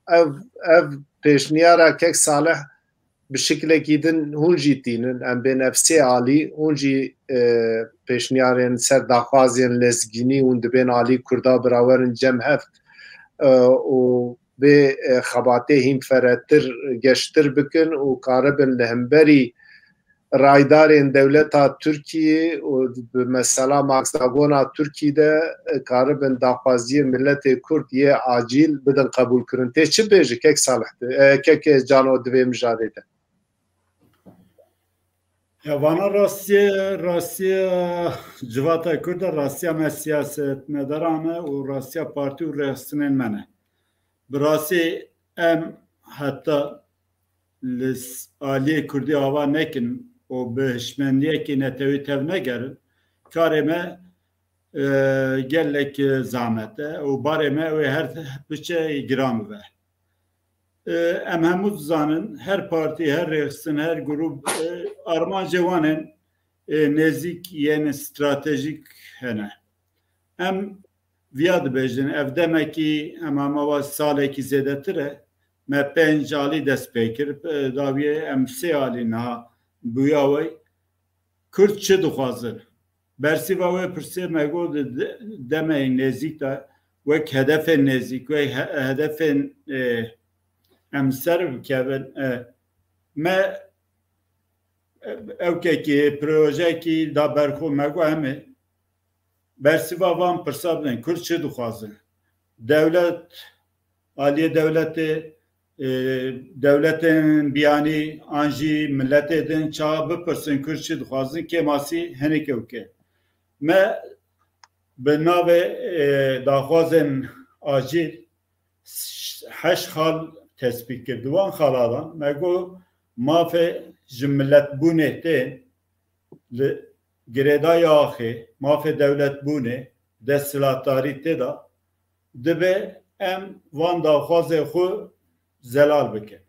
اف پیشنیارا کیک صالح بشکل کیدن هونجی تینن ام به نفسی عالی هونجی پیشنیارن سر داخوازین لزگینی و دبین عالی کردا براورن جم هفت و به خباته هیم فراتر گشتر بکن و کاربن لهمبری رایدارین دولتا ترکیه و مثلا ماکساگونا ترکیه ده کاربن داخوازی ملت کرد یه عاجل بدن قبول کرن ته چه بیجه که صالح ده که جانو دوی مجاره ده Ya vana Rasya civata Kurda Rasya me siyaset medarane û Rasya Parti û rêxistinên me ne. Bi rasî em heta li aliyê Kurdî ava nekin û bi hişmendiyekî netewî tev negerin karê me gelek zahmet e û barê me wê her biçe giran ve. Em hemû dizanin her partî, her rêxistin, her grup armancê wan ên nêzik yên stratejîk hene. Em viya dibêjin ev demekî hemama salekî zêdetir e me 5 alî dest pê kir dawiye em 3 alî niha bûya wê Kurd çi dixwazin bersîva wê pirsê me got demeyên nêzik de wek hedefên nêzik wek hedefên em ser bikevin me evkekî projeyekî da berxwe me got em ê bersîva van pirsa bidin Kurd çi dixwazin devlet aliyê devletê devletên biyanî an jî milletê din çawa bipirsin Kurd çi dixwazin kê masî hinek ewke me bi navê daxwazên acîl 8 xal tespit kir diwan xaladan me got mafê ji milletbûnê tên li girêdaya axê mafê devletbûnê desthilatdarî tê da dibe em van daxwazê xwe zelal bikin.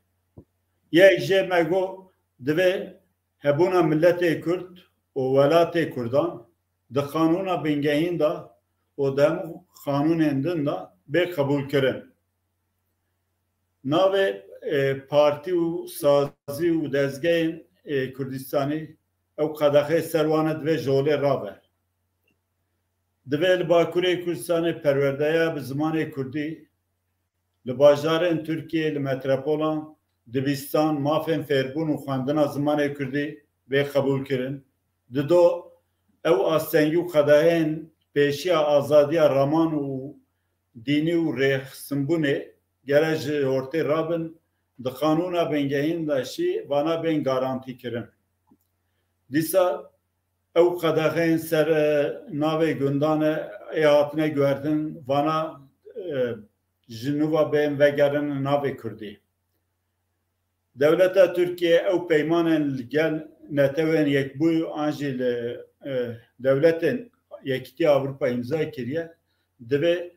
Yek jê me got dibe hebûna milletê Kurd û welatê Kurdan di qanûna bingehîn da û di hemû qanûnên din da bê qebûl kirin. Navê partî û sazî û dezgehên Kurdistanî ew qedexê ser wan e divê ji holê rabe. Divê li Bakurê Kurdistanê perwerdeya bi zimanê Kurdî li bajarên Tirkiyê li metropolan dibîstan mafên fêrbûn û xwendina zimanê Kurdî bê qebûl kirin. Dido ew astengî û qedehên pêşiya azadiya raman û dînî û rêxistinbûnê gere ji ortê rabin di qanûna bingehîn de jî vana bên garantî kirin. Dîsa ew qedexeyên ser navê gundan ê hatine guhertin vana ji nûva bên vegerin navê Kurdî. Devleta Tirkiye ew peymanên li gel netewên yekbûyî an jî li devletên Yekîtiya Avrupayê imza kiriye divê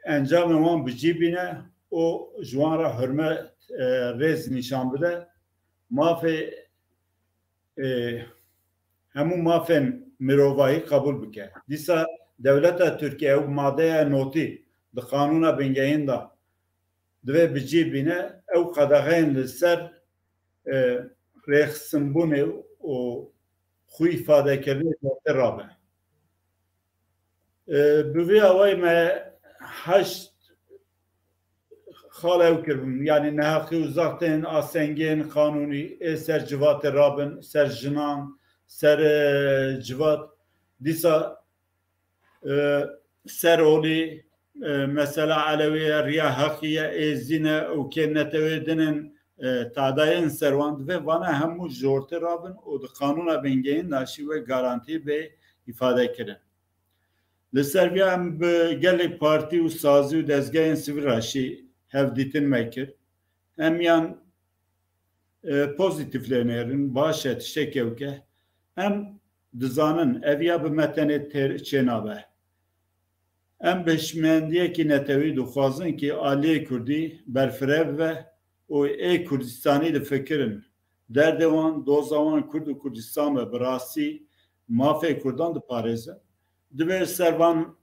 encamên wan bicîbîne o ji wan re hürmet rêz nîşan bide mafê hemû mafên mirovahî qebûl bike. Dîsa devleta Tirkiye ew madeya notî di qanûna bingehîn da divê bicîbîne ew qedexeyên li ser rêxistinbûnê û xwe îfadekirinê ortê rabe. Bi vê awayî me heşt xal ew kirbin yani nehaqî û zaxtên asengên qanûnî ê ser civatê rabin ser jinan ser civat dîsa ser olî mesela Aleviye riya heqiye êzîne û kê netewê dinin tadayên serwan divê vana hemû ji ortê rabin û di qanûna bingehîn da jî wê garantî bê îfade kirin. Li ser vê em bi gelek partî û sazî û dezgehên sivîl re jî hevdîtin me kir. Em yan pozitiflerine erin baş e tiştekê weke em dizanin ev ya bi metenê çênabe. Em bi hişmendiyekî netewî dixwazin ki aliyê Kurdî berfirev ve û ê Kurdistanî difikirin. Derdê wan doza wan Kurd û Kurdistan ve bi rastî mafê Kurdan diparêze. Divê servan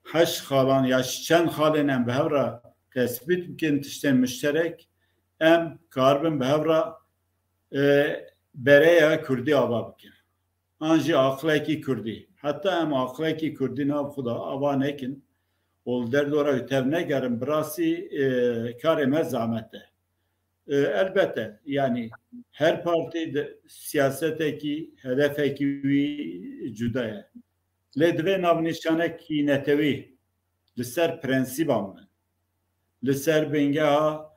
heşt xalan ya çend xalên em bi hev re tespit bikin tiştên müşterek em karbin bi hev re bereya Kurdî ava bikin. An jî aqlekî Kurdî. Heta em aqlekî Kurdî nav xwe da ava nekin ol derdora ütev gerin birası kareme zahmete. Elbette yani her parti siyaseteki hedefeki cüdaya. Ledve navnişaneki netevi liser prensibam liser bengaha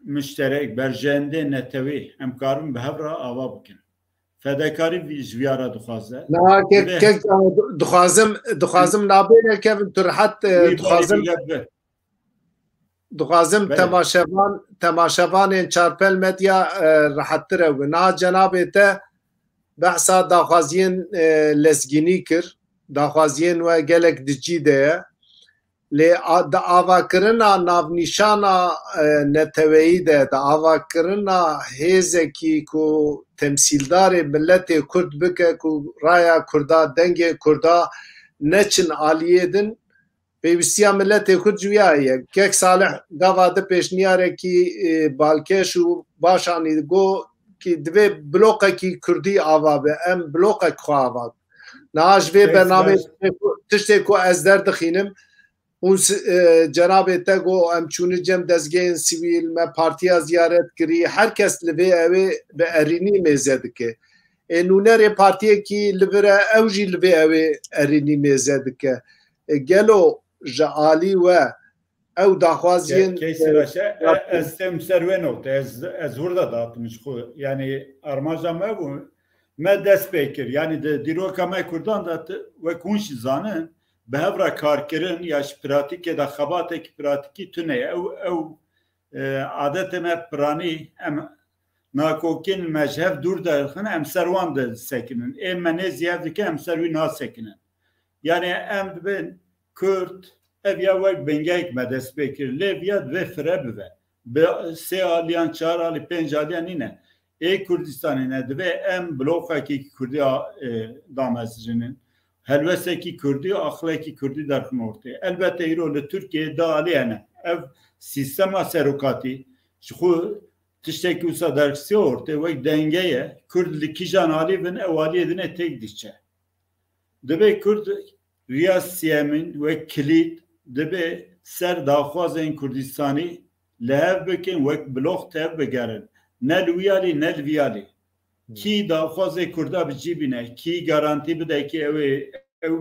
müşterek berjende netevi emkarım behevra ava bukin. Fedakari jviyara duxaze. Na kek duxazım nabine kevin turhat duxazım temaşevanên çarpel medya rahattır ew. Na cenabê te behsa daxwaziyên lezgînî kir. Daxwaziyên we gelek dicî de ye. Lê di avakirina navnîşana neteweyî de di avakirina hêzekî ku temsîldarê milletê Kurd bike ku raya Kurda dengê Kurda neçin aliyê din pêwîstiya milletê Kurd ciya ye. Kek Salih gava di pêşniyarekî balkêş û başanî got ki divê blokekî Kurdî ava be em blokek xwe ava. Niha ji vê bernamê tiştê ku ez derdixînim cenabê te got em çûne cem dezgehên sivîl me partiya ziyaret kirî herkes li vê evê bi erînî mêze dike. Nûnerê partiyekî li vir e ew jî li vê evê erînî mêze dike. Gelo ji alî we ew daxwaziyên ez tem serwê nokte ez hurda dağıtmış yani armaja me bû me dest pê kir yani di dîroka me Kurdan da wek hûn jî zanin behevra karkirin ya ji pratikê de xebatekî pratikî tune ew adetê me piranî em nakokên me ji hev dûr derxin em ser wan de sekinin ê me nê ziyav dike em ser wî nasekinin yani em dibin Kurd ev ya wek bengehek me dest pê kir lê ya divê fire bibe bi sê aliyan çar alî pênc aliyan nîne ê Kurdistanê ne divê em blokekî Kurdî damezrinin helvesekî Kurdî axlekî Kurdî derxin ortaya. Elbette îro li Tirkiyeyê da alî hene. Ev sîstema serokatî ji xwe tiştekî wisa derxisiye ortaya wek denge ye Kurd li kîjan alî bin ew aliyê dine têk diçe. Divê Kurd riya siyemîn wek kilît divê ser daxwazên Kurdistanî li hev bikin wek blok tev bigerin. Ne li wî alî ne li vî alî. Kî daxwazê Kurda bicî bîne, kî garantî bide ki ew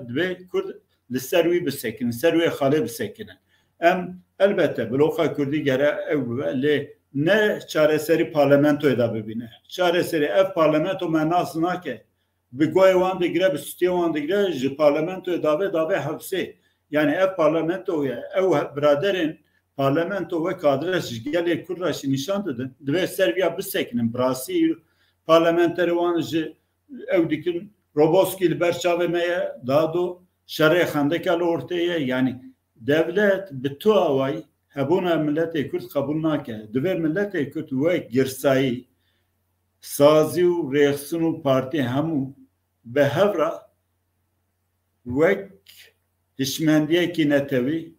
divê Kurd li ser wî bisekinin, ser wê xalê bisekinin. Em elbette bloka Kurdî gere ew bibe lê ne çareserî parlamentoyê da bibîne. Çareserî ev parlamento me nas nake. Bi goyê wan digire, bi stûyê wan digire ji parlamentoyê davê hevsê. Yani ev parlamentoya ew biraderên parlamento ve kadres ji gelê Kurd ra jî nîşan didin. Divê ser vîya bisekinin birasî parlamenterê wan ji ew dikin Roboskî li ber çavê me ye dado şerê xendeka li ortaya ye yani devlet bi tu awayî hebûna milletê Kurd qebûl nake. Divê milletê Kurd wek girsayî sazî û rêxistin û partî hemû bi hevra wek hişmendiyekî netewî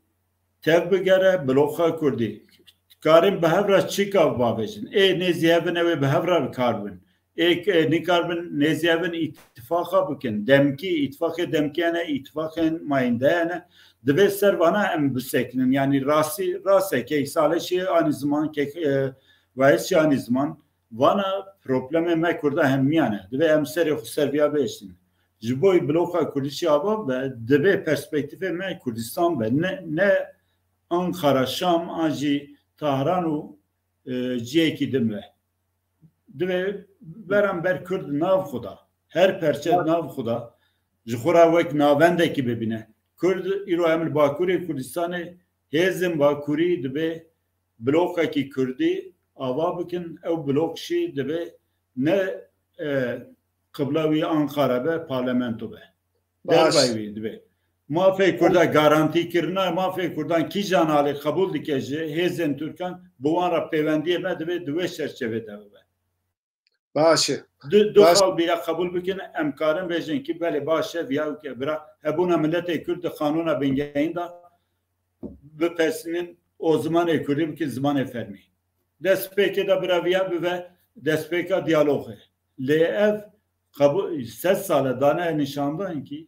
tev bigere bloka Kurdî. Karin bi hevra çi kav bavêjin. Ê nêziyevin ew ê bi hevra bikarbin. Nikarbin nêziyevin îtîfaqa bikin. Demkî îtîfaqê demkî hene, îtîfaqên mayînde hene. Divê ser vana em bisekinin. Yani rastê kek Salêşê anî ziman kek Wayîsî anî ziman vana problemê me Kurda hemmiyan e. Divê em serê xwe ser vîya bêjtin. Ji bo bloka Kurdî ava be divê perspektîfê me Kurdistan be ne Ankara, Şam an jî Tahran û ciyekî din be. Divê beramber Kurd nav xwe da her perçe nav xwe da ji xwe ra wek navendekî bibîne. Kurd îro em li Bakurê Kurdistanê hêzên Bakurî divê blokekî Kurdî ava bikin ew blok jî divê ne qibla wî Ankara be parlamento be. Derbayî wî divê. Mafê Kurda garantî kirina mafê Kurdan kîjan alê qebûl dike ji hêzên Türkan bi wan ra pêwendiyê me divê di wê çerçevê de bibe. Baş e. Du xal bîya qebûl bikin em karin bêjin ki belê baş e viya wî bira hebûna milletê Kurd di qanûna bingehîn da bipesinin o zimanê Kurdî bikin zimanê fermî. Destpêkê de bira viya bibe destpêka diyalogê. Lê ev 100 sale dane nîşandan ki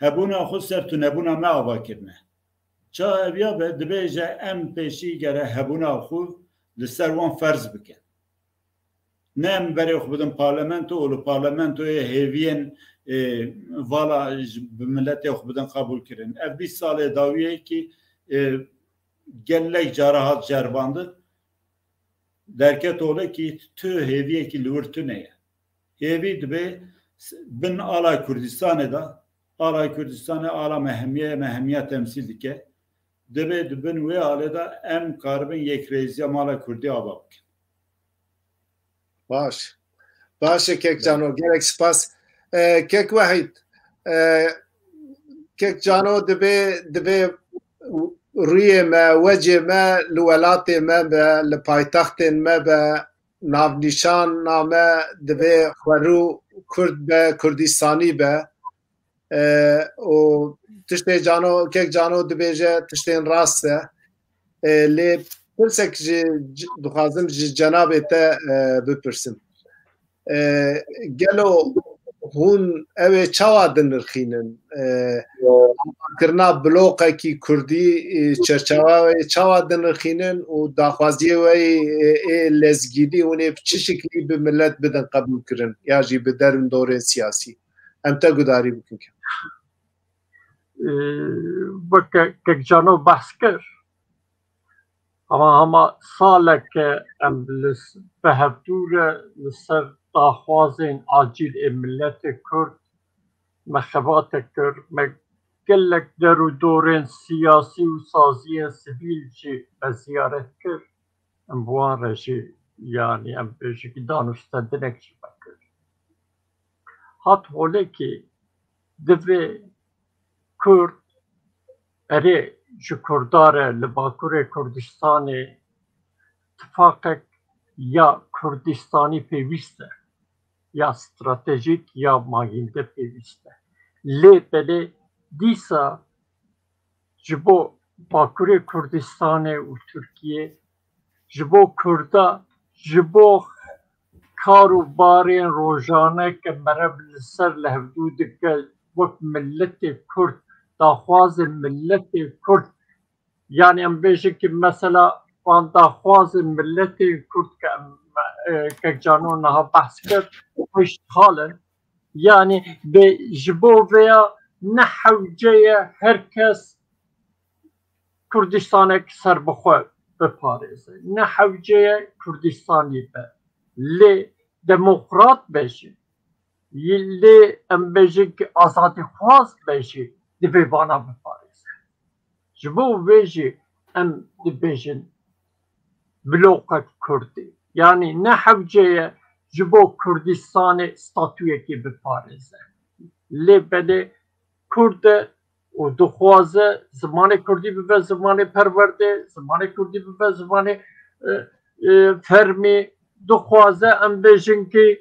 هبونا خود سر تو نبونا ما آوا کرنه چا اویا به دبیجه ام پیشی گره هبونا خود لسر وان فرض بکن نه ام بری خود بدن پارلمنتو و پارلمنتو هیوین والا ملت خود بدن قبول کرن اف 20 سال داویه که گلک جراحات جربانده درکت اوله که تو هیویه که لورتو نیه هیوی دبی بن آلا کردستان دا آلا کردستان آلا مهمیه تمثیل که دبی دبن وی آله دا ام کاربن یک ریزی مالا کردی آبا بکن باشه کک جانو گرک سپاس کک وحید کک جانو دبی روی ما وجه ما لولات ما لپایتخت ما به ناونیشان نامه دبی خورو کرد به کردستانی به و تشتی جانو کک جانو دبیجه تشتین راسته لی پرسک دخوازم جناب تا بپرسم گلو هون اوه چاوا دنرخینن کرنا بلوقه کی کردی چرچاوه چاوا دنرخینن و داخوازیه وی لزگیدی هونه چه شکلی به ملت بدن قبول کرن یا جی به درن دورن سیاسی امتا گداری بکن که وکه جانو بحث کر اما سالک امبلس به هفتور لسر داخوازین عاجل ملت کرد مخبات کرد مگلک در و دورین سیاسی و سازی سبیل چی بزیارت کرد امبوان رشی یعنی ام بیشی که دانشتندنک چی بکر هات حوله که دوی کرد اره جو کرداره لباکور کردستانی اتفاق یا کردستانی پیوسته یا استراتژیک یا ماهینده پیوسته لی بله دیسا جبو باکور کردستان و ترکیه جبو کرده جبو کاروبارین روزانه که مرب لسر لحدود که وقت ملت کرد داخواز ملت کرد یعنی ام بیشه که مثلا وان داخواز ملت کرد که جانو نها بحث کرد اشتغالن یعنی به جبو ویا نحوجه هر کس کردستانه که سر بخواه بپارزه نحوجه کردستانی به لی دموکرات بشه لی ام بیشه که آزادی خواست بشه دی بانا بپارزه جبو ویجی ام دی بیشن بلوقت کردی یعنی نه حوجه جبو کردستان ستاتویه که بپارزه لی بده کرد و دخوازه زمان کردی ببه زمان پرورده زمان کردی ببه زمان فرمی دخوازه ام بیشن که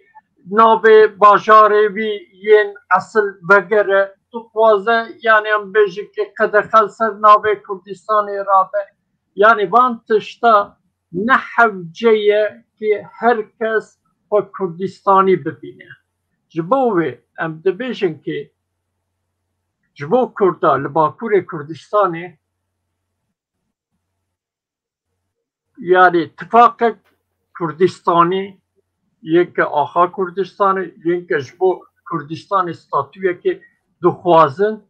ناو باجاره وی ین اصل بگره دخوازه یعنی ام بیشن که قدخل سر ناو کردستان رابه یعنی وان تشتا نحوجه که هر کس خود کردستانی ببینه جبوه ام دبیشن که جبو کرده لباکور کردستانی یعنی اتفاق کردستانی یک آخا کردستانی یک جبو کردستان استاتویه که دخوازن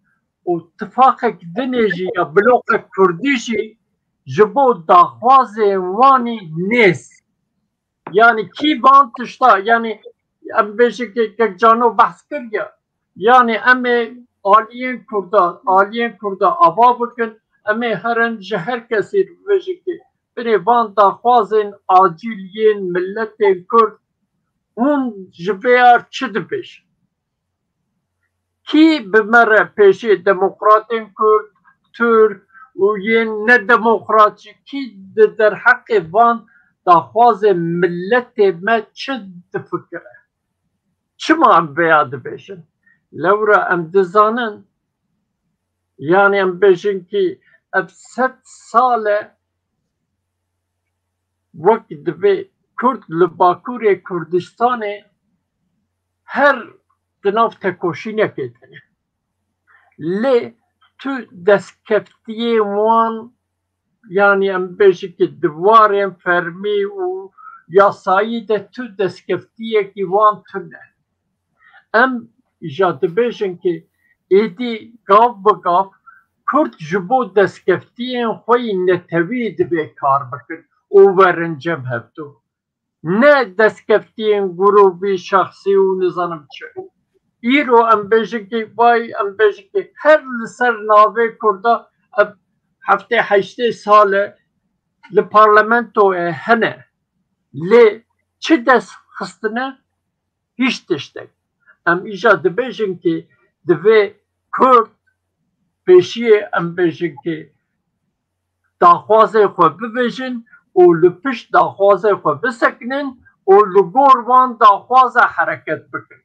و اتفاق دنیجی یا بلوک کردیجی جبو داخواز وانی نیست یعنی کی بان تشتا یعنی ام بیشه که جانو بحث کریا یعنی امی آلیین کرده آبا بکن امی هرن جهر کسی رو بیشه که بینی وان داخوازن عاجلین ملت کرد اون جبیار چه دبیش کی بمره پیشی دموکراتین کرد ترک و یه نه دموکراتی کی در حق وان داخواز ملت ما چه دفکره چه ما ام بیاد بیشن لورا ام دزانن یعنی ام بیشن که اب 100 ساله وقت دبی کرد لباکور کردستان هر دناف تکوشی نکیدنه لێ تو دەستکەفتیە وان yani em bêjî ki diwarên fermî û yasayî de tu destkeftiyekî wan tune. Em îja dibêjin ki êdî gav bi gav Kurd ji bo destkeftiyên xwe yî netewî dibê kar bikin û werin cem hevdû. Ne destkeftiyên gurovî şexsî û nizanim çi. Îro em bêjin ki vay em bêjin ki her li ser navê Kurda heftê heştê sale li parlamentoyê hene lê çi dest xistine hiç tiştek. Em îja dibêjin ki divê Kurd pêşiyê em bêjin ki daxwazê xwe bibêjin û li pişt daxwazê xwe bisekinin û li gor wan daxwaza hereket bikin.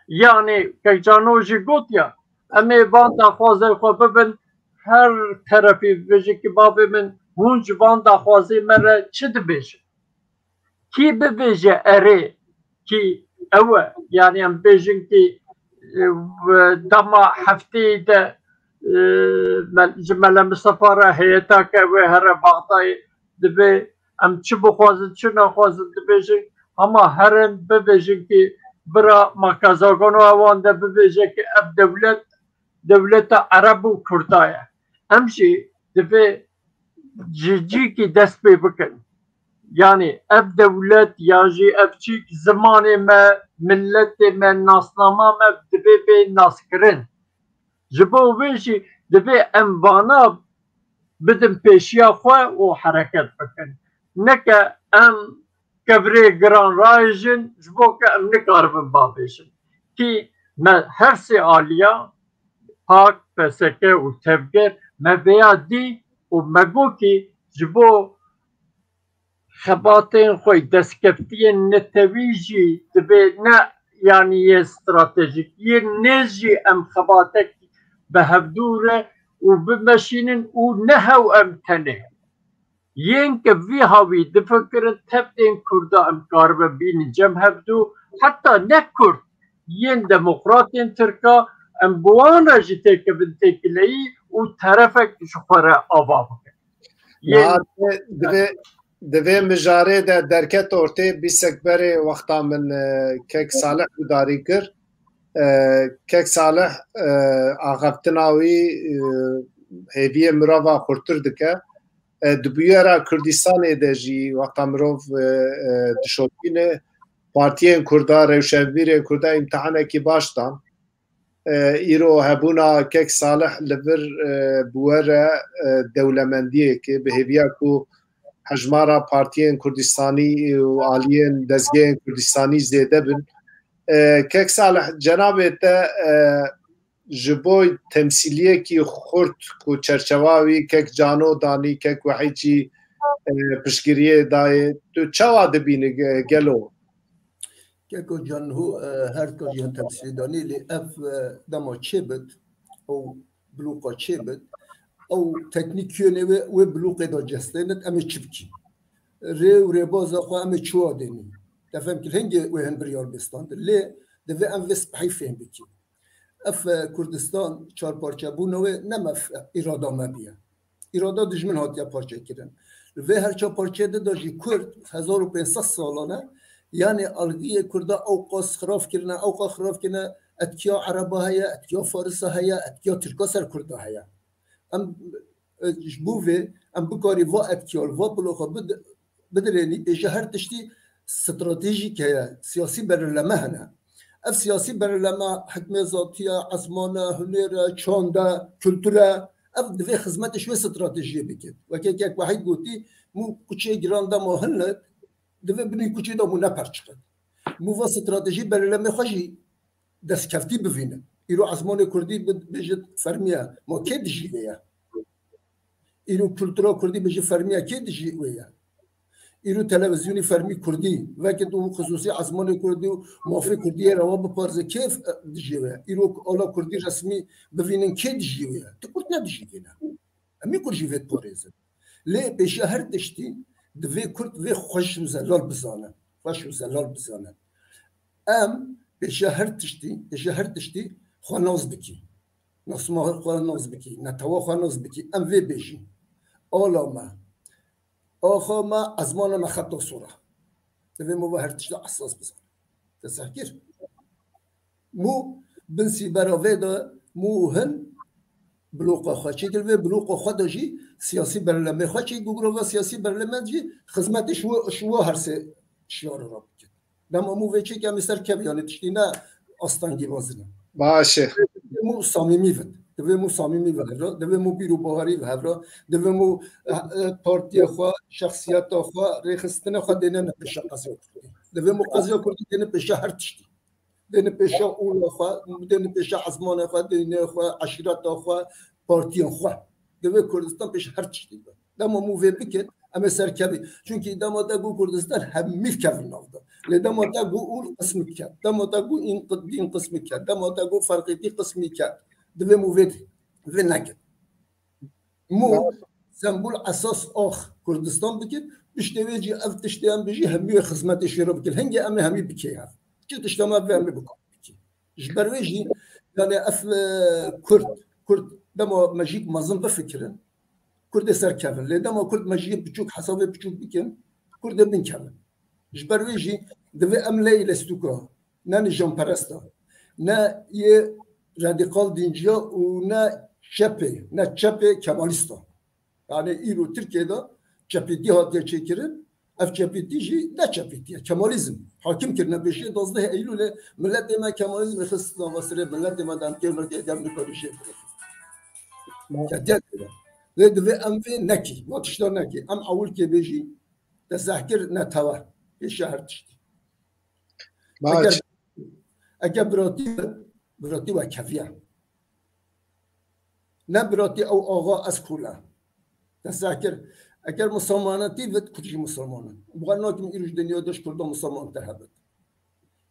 Yani Kekcano jî gotiya em ê van daxwazê xwe bibin her terefî bêje ki bavê min hûn ji van daxwazê me re çi dibêjin? Kî bibêje erê ki ew e yani em bêjin ki dema hefteyê de ji Mele Mistefa re heyetake wê here Baxdayê dibê em çi bixwazin çi naxwazin dibêjin ama herin bibêjin ki bira makazagano ewan de bibêje ki ev devleta Ereb û Kurda ye. Em jî divê ji cîkî dest pê bikin. Yani ev devlet ya jî ev çîk zimanê me, milletê me, nasnama me divê bê naskirin. Ji bo wê jî divê em vana bidin pêşiya xwe û hereket bikin. Neke em kevirê giran rayêjin ji bo ku em nikaribin bavêjin. Ki me her sê aliya Pak, PSK û Tevger me vêya dî û me got ki ji bo xebatên xwe destkeftiyên netewî jî divê ne yani yê stratejîk yên nêz jî em xebatek bi hevdû re û bimeşînin û nehew em tenê. Yên ke vî havî difikirin tevdên Kurda em karibin bînin cem hevdû heta ne Kurd yên demokratên Tirka em bi wan re jî têkevin têkileyî û terefek ji xwe re ava bikin. Divê mijarê de derket ortê bîsekberê wexta min Kek Salih gudarî kir. Kek Salih axaftina wî hêviyê mirova xurtir dike. Di bûyera Kurdistanê de jî wexta mirov dişopîne partiyên Kurda, rewşenbîrên Kurda îmtihanekî baş dan. Îro hebûna Kek Salih li vir bûwere dewlemendiyekê bi hêviya ku hejmara partiyên Kurdistanî û aliyên dezgehên Kurdistanî zêde bin. Kek Salih cenabê te ji bo temsîliyekî xurt ku çerçeva wî Kek Cano danî, Kek Wehî piştgiriyê dayê, tu çawa dibînî gelo? Keko Canhu her kajiyên temsîlî danî lê ev dema çê bit ew bloka çê bit ew teknîkiyonê wê blokê da cestênit em ê çi bikîn. Rê û rêbaza xwe em ê çiwa denîn. Tefhem kir hingê wê hin biryar bistandir lê divê em vê spehî fêm bikîn. Ev Kurdistan çarparçebûna wê nemev îrada me biye. İrada dijmin hatiye parçekirin. Vê her çarparçeyê de da jî Kurd 1500 salane yani algiyê Kurda ewqa xiraf kirine, ewqa xiraf kirine etkiya Ereba heye, etkiya Farisa heye, etkiya Tirka ser Kurda heye. Em ji bo vê em bikarî va etkiyal, va bloka bidirênî pêşe her tiştî stratejîk heye, siyasî belirleme hene. Ev siyasî belirleme hikmê zatiya, ezmana, hunêre, çanda, kültüre ev divê xizmetê ji wê stratejiyê bikin. Wekê Kek Wehî gotî mû kuçê giran dema hinlet divê binî kuçê da mû neperçiqin. Mû va stratejî belirlemê xwe jî destkeftî bivînin. Îro ezmanê Kurdî bêje fermiye ma kê dijî wê ye? Îro kültura Kurdî bêje fermiye kê dijî wê ye? Îro televizyonî fermî Kurdî vekê tu xusûsî ezmanê Kurdî û mafê Kurdiyê rewa biparze kê dijî wê? Îro ala Kurdî resmî bivînin kê dijî wê ye? Tu Kurd ne dijî wê ne? Em mî Kurd jî vê diparêzin. Lê pêşiya her tiştî divê Kurd vê xweş û zelal bizane. Xweş û zelal bizane. Em pêşiya her tiştî xwe naz dikîn. نسمه خواه ناز بکی نتوا خواه ناز بکی ام وی بیشی آلا ما آخا ما از مانا ما خطا سورا دوی مو هر تشتا اساس بزن تسکر مو بنسی براوه دا مو هن بلوقا خواه چی دلوه بلوقا خواه دا جی سیاسی برلمه خواه چی گوگرو سیاسی برلمه جی خدمت شو هر سه شیار را بکن دم مو وچی که مستر کب یعنی تشتی نه آستانگی بازنه باشه مو صمیمی ود دوی مو صمیمی ود دوی مو بیرو باوری ود دوی مو پارتی خواه شخصیت خواه ریخستن خواه دینه نپیشه قضیه کردی دوی مو قضیه کردی دینه پیشه هر تشتی دینه پیشه اول خواه دینه پیشه عزمان خواه دینه خواه عشیرت خواه پارتی خواه دوی کردستان پیشه هر تشتی بود دما مو وی بکن اما سرکبی چونکه دما تا گو کردستان همیف کفی نافده لدما تا گو اون قسمی کرد دما تا گو این قسمی کرد دما تا گو فرقیتی قسمی کرد دوی مو وی نکن مو سمبول اساس آخ کردستان بکن بشتوی جی اف تشتیان بجی همی خدمت شیرا بکن هنگی اما همی بکی هف چه تشتما بی همی بکن بکی جبروی جی yani اف کرد دما مجیک مازن بفکرن کرد سرکفن لدما کرد مجیک بچوک حسابه بچوک بکن کرد بنکفن جبروی جی دوی املی لستوکا نه نجام پرستا نه یه رادیکال دینجیا و نه چپه کمالیستا yani İro Türkiye'de çapiti hatiye çekirin, ev çapiti ji ne çapitiye, Kemalizm. Hakim kirine bir şey dozda Eylül'e millet deme Kemalizm ve hırsızdan vasıre millet deme damkevler ki edemli bir şey yapıyor. Ve emve neki, vatışlar neki, em avul ki beji, tezahkir ne tava, bir şehir tişti. Eğer birati ve kafiye, ne birati o ağa az kula. تذكر اگر مسلماناتی ود کجی مسلمانان بقول نکیم ایروش دنیا داشت کرد مسلمان تهبد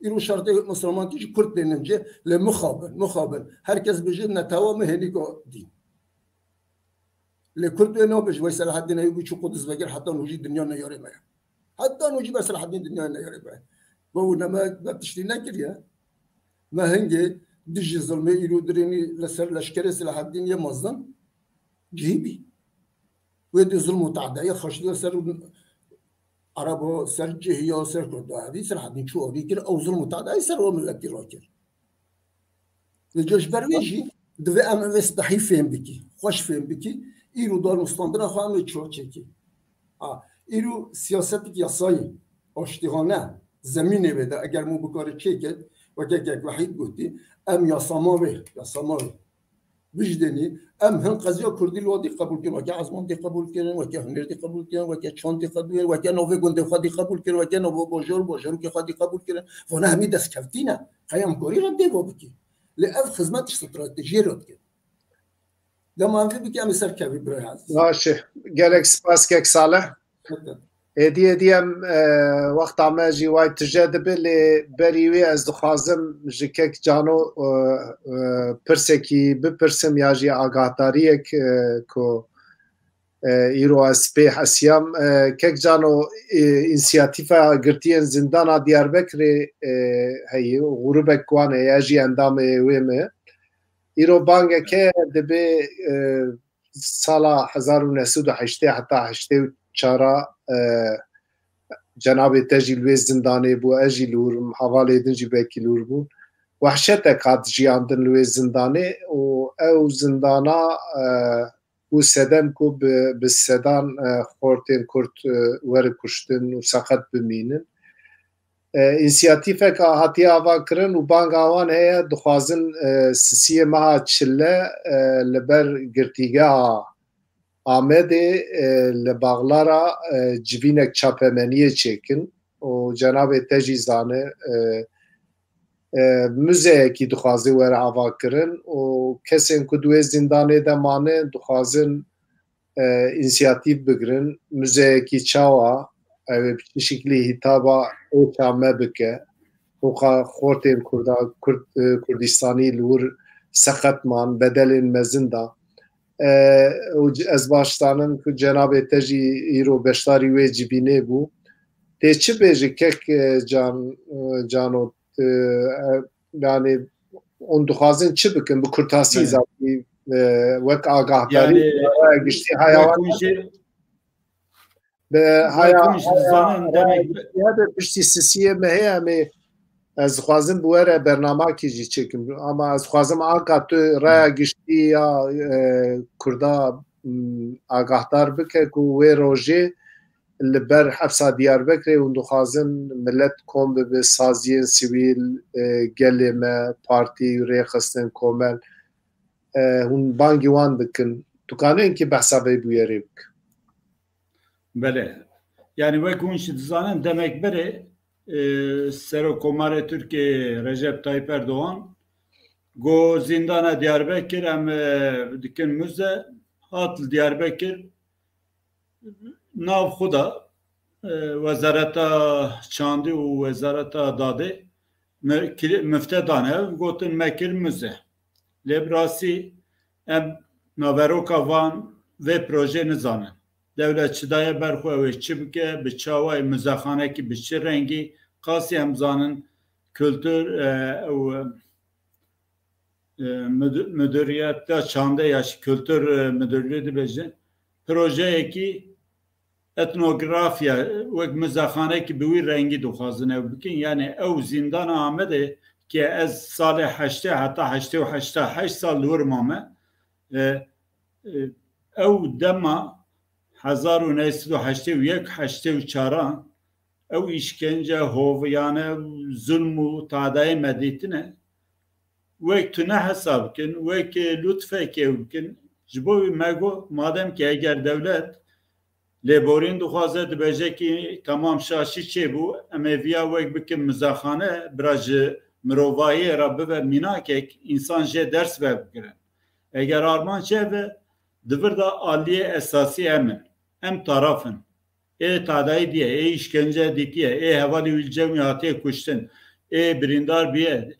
ایروش شرط مسلمانتی کرد دنیجه لمخابن herkes بجه نتوا مهنیگو دین لکرد نه بج وای صلاح الدین ایوبی چو قدس بگر حتی نوجی دنیا نیاره ما حتی نوجی بر صلاح الدین دنیا نیاره ما و نما بتشتی نکریه ما هنگه دیج ظلم ایرو درینی لسر لشکر صلاح الدین یه مازن جیبی ويدي ظلم وتعداية خشية سر عربو سر جهية سر كردو هذه سر حدين شو هذي كده أو ظلم وتعداية سر هو من الأكل راكر الجيش برويجي دفع أم استحي فين بكي خوش فين بكي إيرو دار مستندنا خامل شو تشكي إيرو سياستك يساي اشتغالنا زمينه بده أجر مو بكار تشكي وكاك وحيد قلتي أم يسامه وجدني ام هن قضيه كردي الوادي قبول كن وكا عزمان دي قبول كن وكا هنر دي قبول كن وكا چون دي قبول وكا نوفي گوند خدي قبول كن وكا نوفو بوجور كي خدي قبول كن فانا همي دس كفتينا قيام كوري رد دي بوبكي لاف خدمت استراتيجيه رد كن لما في بكي ام سر كبي برای عزیز باشه گلک سپاس کک صالح هدیه وقت عماجی وای تجدب لی بریوی از دخوازم جکک جانو پرسکی بپرسم یا جی آگاهداریک کو ایرو از پی حسیم کک جانو انسیاتیفا گرتین زندانا دیاربکر هی غروبک کوانه یا جی اندام ویمه ایرو بانگه که دبی سالا 1908 حتی 84 جناب تجیل زندانی بو اجیلور حواله دنجی بکیلور بو وحشت کات جیاندن لوی زندانی و او زندانا و سدم کو به سدان خورتین کرد ور کشتن و سقط بمینن انسیاتیفه که هاتی آوا کرن و بانگ آوان هیا دخوازن سیسی مها چله لبر گرتیگه آمده لباغلارا جوینک چاپمنیه چکن و جناب تجیزانه موزه کی دخوازه ور آوا کرن و کسین که دوی زندانه دمانه دخوازن انسیاتیف بگرن موزه کی چاوا به شکلی هتابا اوچامه بکه و خورتین کردستانی لور سقط من بدلین مزنده از باشتانم که جناب تجی ایرو بشتاری وی جبینه بو تی چه بیجی که جانو یعنی on dixwazin çi bikin bu kurtasî zatî wek agahdari giştî hayawan به پشتی سیسیه مهیه می از خوازم بوره برنامه کی جی چکم اما از خوازم آقا تو رای گشتی یا کردا آگاهدار بکه که وی روژه لبر حبسا دیاربکر و دخوازم ملت کم به سازی سیویل گلمه پارتی ریخستن کومل هون بانگی وان بکن تو کانه اینکه بحثا بویره بکن بله yani vekunş zanen demek beri Serokomare Türkiye Recep Tayyip Erdoğan go zindana Diyarbakır em dikin müze hatl Diyarbakır nav xuda wezareta çandi û wezareta dadê müftedane gotin mekir müze lebrasi em naveroka van ve proje nizanin devlet çidaya berxwe ve çi bike bi çawayê mizexanekî bi çi rengî qasî em zanin kültür müdüriyeta çandê ya kültür müdürlüğü dibêjin projeyekî etnografya wek mizexanekî bi wî rengî dixwazin ew bikin yani ew zindana Amedê ki ez salê heştê heta heştê û heşta heşt sal li wir mame ew dema 1981 84 ew işkence hoviyane zulm û tadayê medîtine wek tu ne hesab bikin wek lütfekê bikin ji bo wî me got madem ki eger devlet lêborîn dixwaze dibêje ki tamam şaşî çêbû em ê viya wek bikin mizexane bira ji mirovayê re bibe mînakek însan jê ders vebigirin eger arman çêve divir da aliyê esasî em em tarafın tadayî diye işkence dîtiye hevalî wîlcewî hatiye kuştin birîndar biye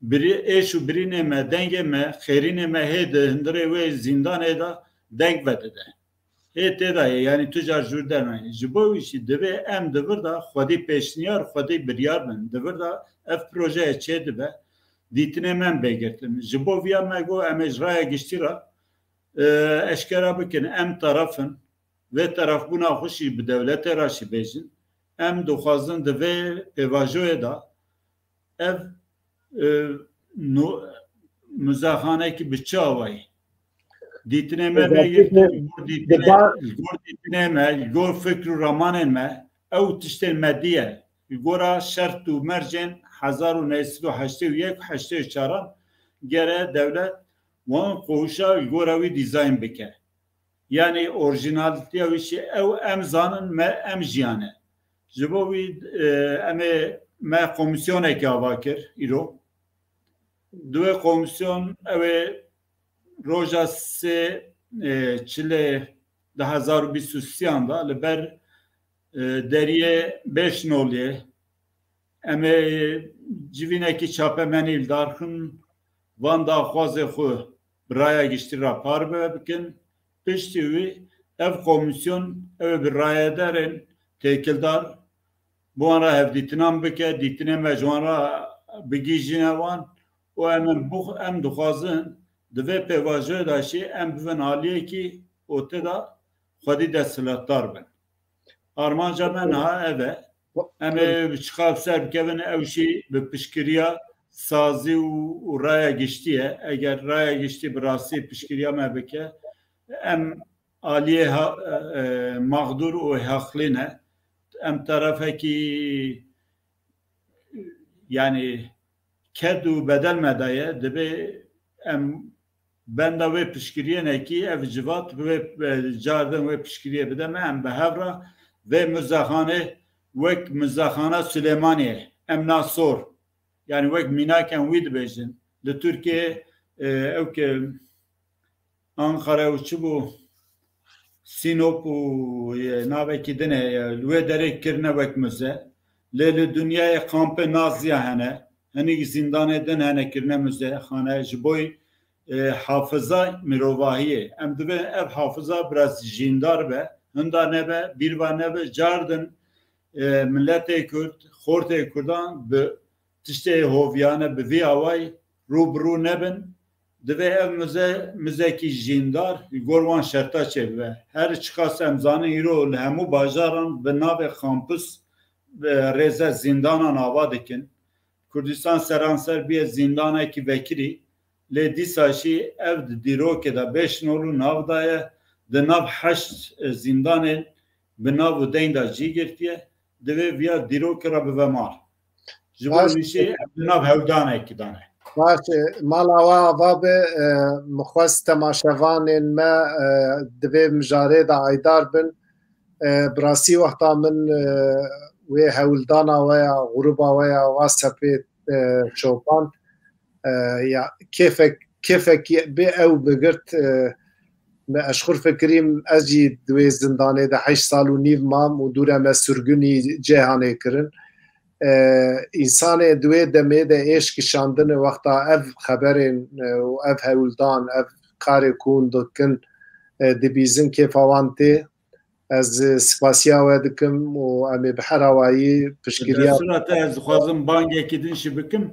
birî êş û birînê me dengê me xêrînê me hê di hindirê wê zindanê da deng vedide têda ye yani tu car jûr dermayî ji bo wî jî divê em divir da xwedî pêşniyar xwedî biryar bin divir da ev projeye çê dibe dîtinê me bêgirtin ji bo viya me got em ê ji raya giştî ra eşkera bikin em tarafın ve tarafbûna xwe bi devletê ra jî bêjin em dixwazin di vê pêvajoyê da ev mizexanekî bi çi awayî dîtinê me bêgirtin dîtinê me gor fikr û ramanên me ew tiştên me diye gora şert û mercên 1981 84 gere devlet wan qoşa gora wî dîzayn bike yani orijinalitiya wî şî ew em zanin me em jiyane ji bo wî em ê me komisyonekî ava kir îro duê komisyon ew ê roja sê çilê 2023 da li ber deriyê beş noliyê em ê civînekî çapemenî darxin van daxwazê xwe bi raya giştî ra par bikin piştî wî ev komisyon ew bi rayedarên têkildar bu wan ra hevdîtinan bike dîtinê me ji wan ra bigîjîne wan û em dixwazin di vê pêvajoyê da jî em bibin aliyekî û tê da xwedî desthilatdar bin armanca me niha ev e em ê çiqav ser bikevin ew jî bi piştgiriya sazî û raya giştiye eger raya giştî bi rastî piştgiriya me bike em aliyê mağdur û haqlî ne em tarafekî yani ked û bedel me daye divê em benda wê piştgiriyênekî ev civat wê cardin wê piştgiriyê bide me em bi hev ra vê mizexanê wek mizexana Süleymaniyê em nasor yani wek mînakên wî dibêjin li Tirkiye ew ki Ankara û çi bû Sinop û navekî din e li wê derê kirine wek müze lê li dunyayê kampê naziya hene hinî zindanê din hene kirine müzexane ji bo hafıza mirovahiyê em divê ev hafıza biraz jîndar be hinda nebe bîrva nebe cardin milletê Kurd xortê Kurdan bi tiştê hoviyane bi vî awayî روبرو نبن دوی ev müzeki jindar gorvan şerta çeve her çıkas emzanı hiro hemu bajaran ve nave kampüs reze zindana navadikin Kurdistan seranser bir zindana ki vekiri le disaşi ev diroke da 5 nolu navdaya de nav 8 zindanın be nav deynda jigirtiye deve via diroke ra be vemar jibor işi nav hevdana ki dane باشه مالاوا وابه مخواست تماشاوانین ما دوی مجاره دا عیدار بن براسی وقتا من وی هولدانا ویا غروبا ویا واسطه شوپان یا کیفک بی او بگرت اشخور فکریم اجی دوی زندانه ده 8 سال و نیو مام و دوره ما سرگونی جهانه کرن انسان دوی دمه ده عشق شاندن وقتا اف خبرین و اف هولدان اف کار کون دکن دبیزن کیفاوانتی از سپاسیا و دکم و امی بحراوایی پشگیریا صورت از خوازم بانگ اکیدن شبکم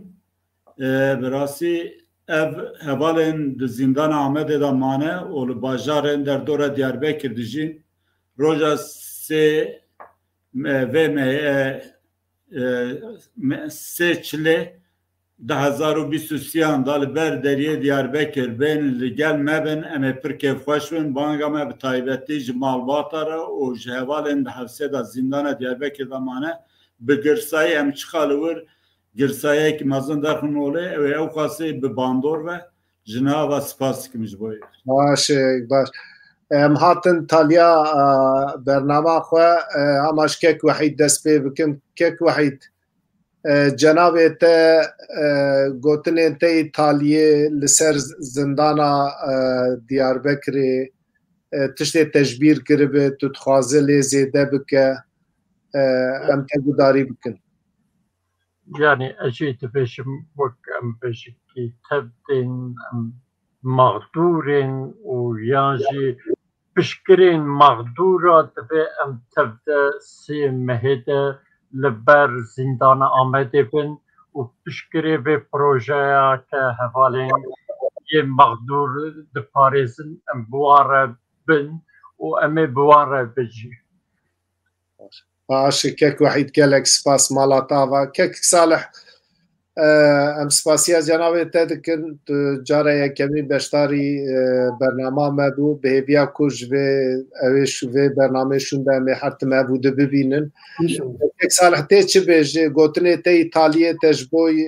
براسی ev hevalên di zindana Amedê da mane û li bajarên derdora Diyarbekir dijîn roja sê vê meyê sê çilê 2023 da li ber deriyê Diyarbekir bên li gel mebin em ê pir kêfxweş bin banga me bi taybetî ji malbata re û ji hevalên di hevsê da zindana Diyarbekir da mane bi girsayî em çiqa li wir girsayek mazın derxin olê ve ew qasê bi bandor ve jinava spas dikim ji bo باش باش ام هاتن تالیا برنامه خو هماش کک وحید دست پی بکم کک وحید جناب ته گوتنه ته ایتالیه لسر زندانا دیاربکر تشتی تجبیر کربه تو تخوازه لیزیده بکه ام تگوداری بکن يعني أجيت باش وكم باش كي تبدين مغدورين ويانجي بشكرين مغدورة تبي أم تبدا سي مهدا لبر زندان آمده بن وبشكري ببروجيا كهفالين ي مغدور دباريزن أم بوارة بن وأمي بوارة بجي باش كيك وحيد كالك سباس مالاتافا كيك صالح ام سپاسیا جناب تدکن جاره یکمی بشتاری برنامه مبو بهویا کش و اوش و برنامه شونده می حرت مبوده ببینن یک صالح تی چه بیجه گوتنه تی ایتالیه تجبوی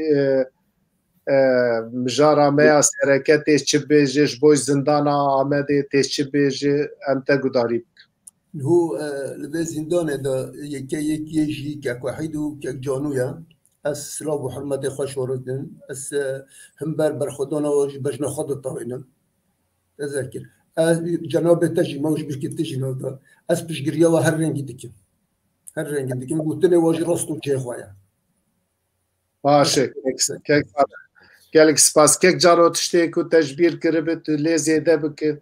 مجاره میا سرکت چه بیجه جبوی زندانا آمده تی چه بیجه ام تگوداری هو لبه زندانه دا یکی که وحیدو که جانویا از سلام و حرمت خوش وردن از هم بر خودانا و بجنا خود طاوینم تذکر جناب تجی موج بشکل تجی نودا از پشگریا و هر رنگی دکیم گوتنه واج راست و چه خوایا باشه کلک سپاس کک جارو تشتی کو تجبیر کربت لیزیده بکه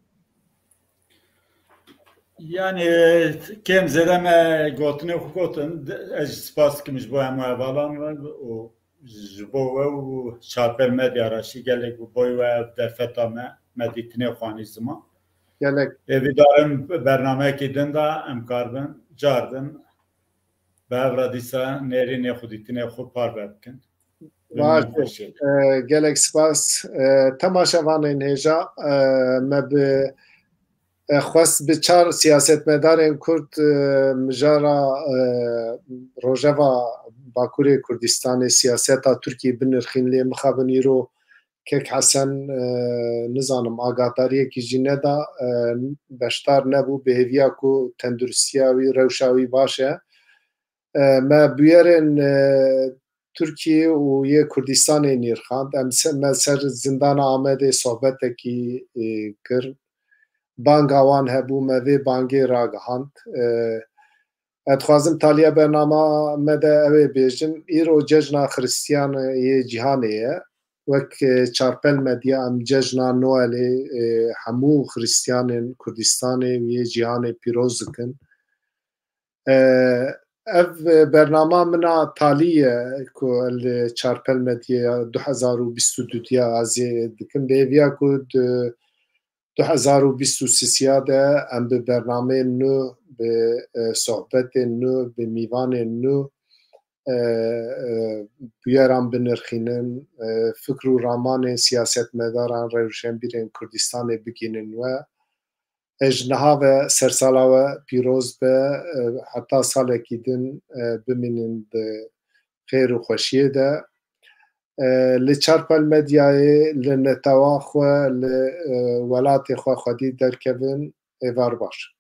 Yani kem zedeme gotine hukotin ez spas kimiş bu hemu evalan ve o jibo ve o çarpel medya raşi gelek bu boy ve derfeta meditine xanizma gelek evidarım bername kidin da emkarbin cardin bevradisa nerine xuditine xu parvetkin باشه gelek spas temaşavanên hêja me bi خواست به 4 سیاستمدارên Kurd mijara rojeva Bakurê Kurdistanê siyaseta Tirkiye binirxîn lê mixabin îro kek Hesen nizanim agadariyekî jî neda beşdar nebû bêhêviya ku tendurustiya wî rewşa wî baş e me bûyerên Tirkiye û yê Kurdistanê nîrxand em ser zindana Amedê sohbetekî kir بانگا وان هبو مدی بانگی راگهاند اتخوازم تالیا برنامه مده اوی بیجم ایرو ججنا خریستیان یه جهانیه وک چارپل مدیا ام ججنا نوالی همو خریستیان کردستان یه جهان پیروز کن ev bernama mina taliye ku el çarpel medya 2022 azê dikin bêviya ku 2023 de em bi bernameyên nû bi sohbetên nû bi mîvanên nû bûyeran binirxînin fikr û ramanên siyasetmedaran Rewşenbîrên Kurdistanê bigînin we ji niha ve sersala we pîroz be heta salekî din bimînin di xêr û xweşiyê de li çarpel medyayê li netewa xwe li welatê xwe xwedî derkevin êvar baş.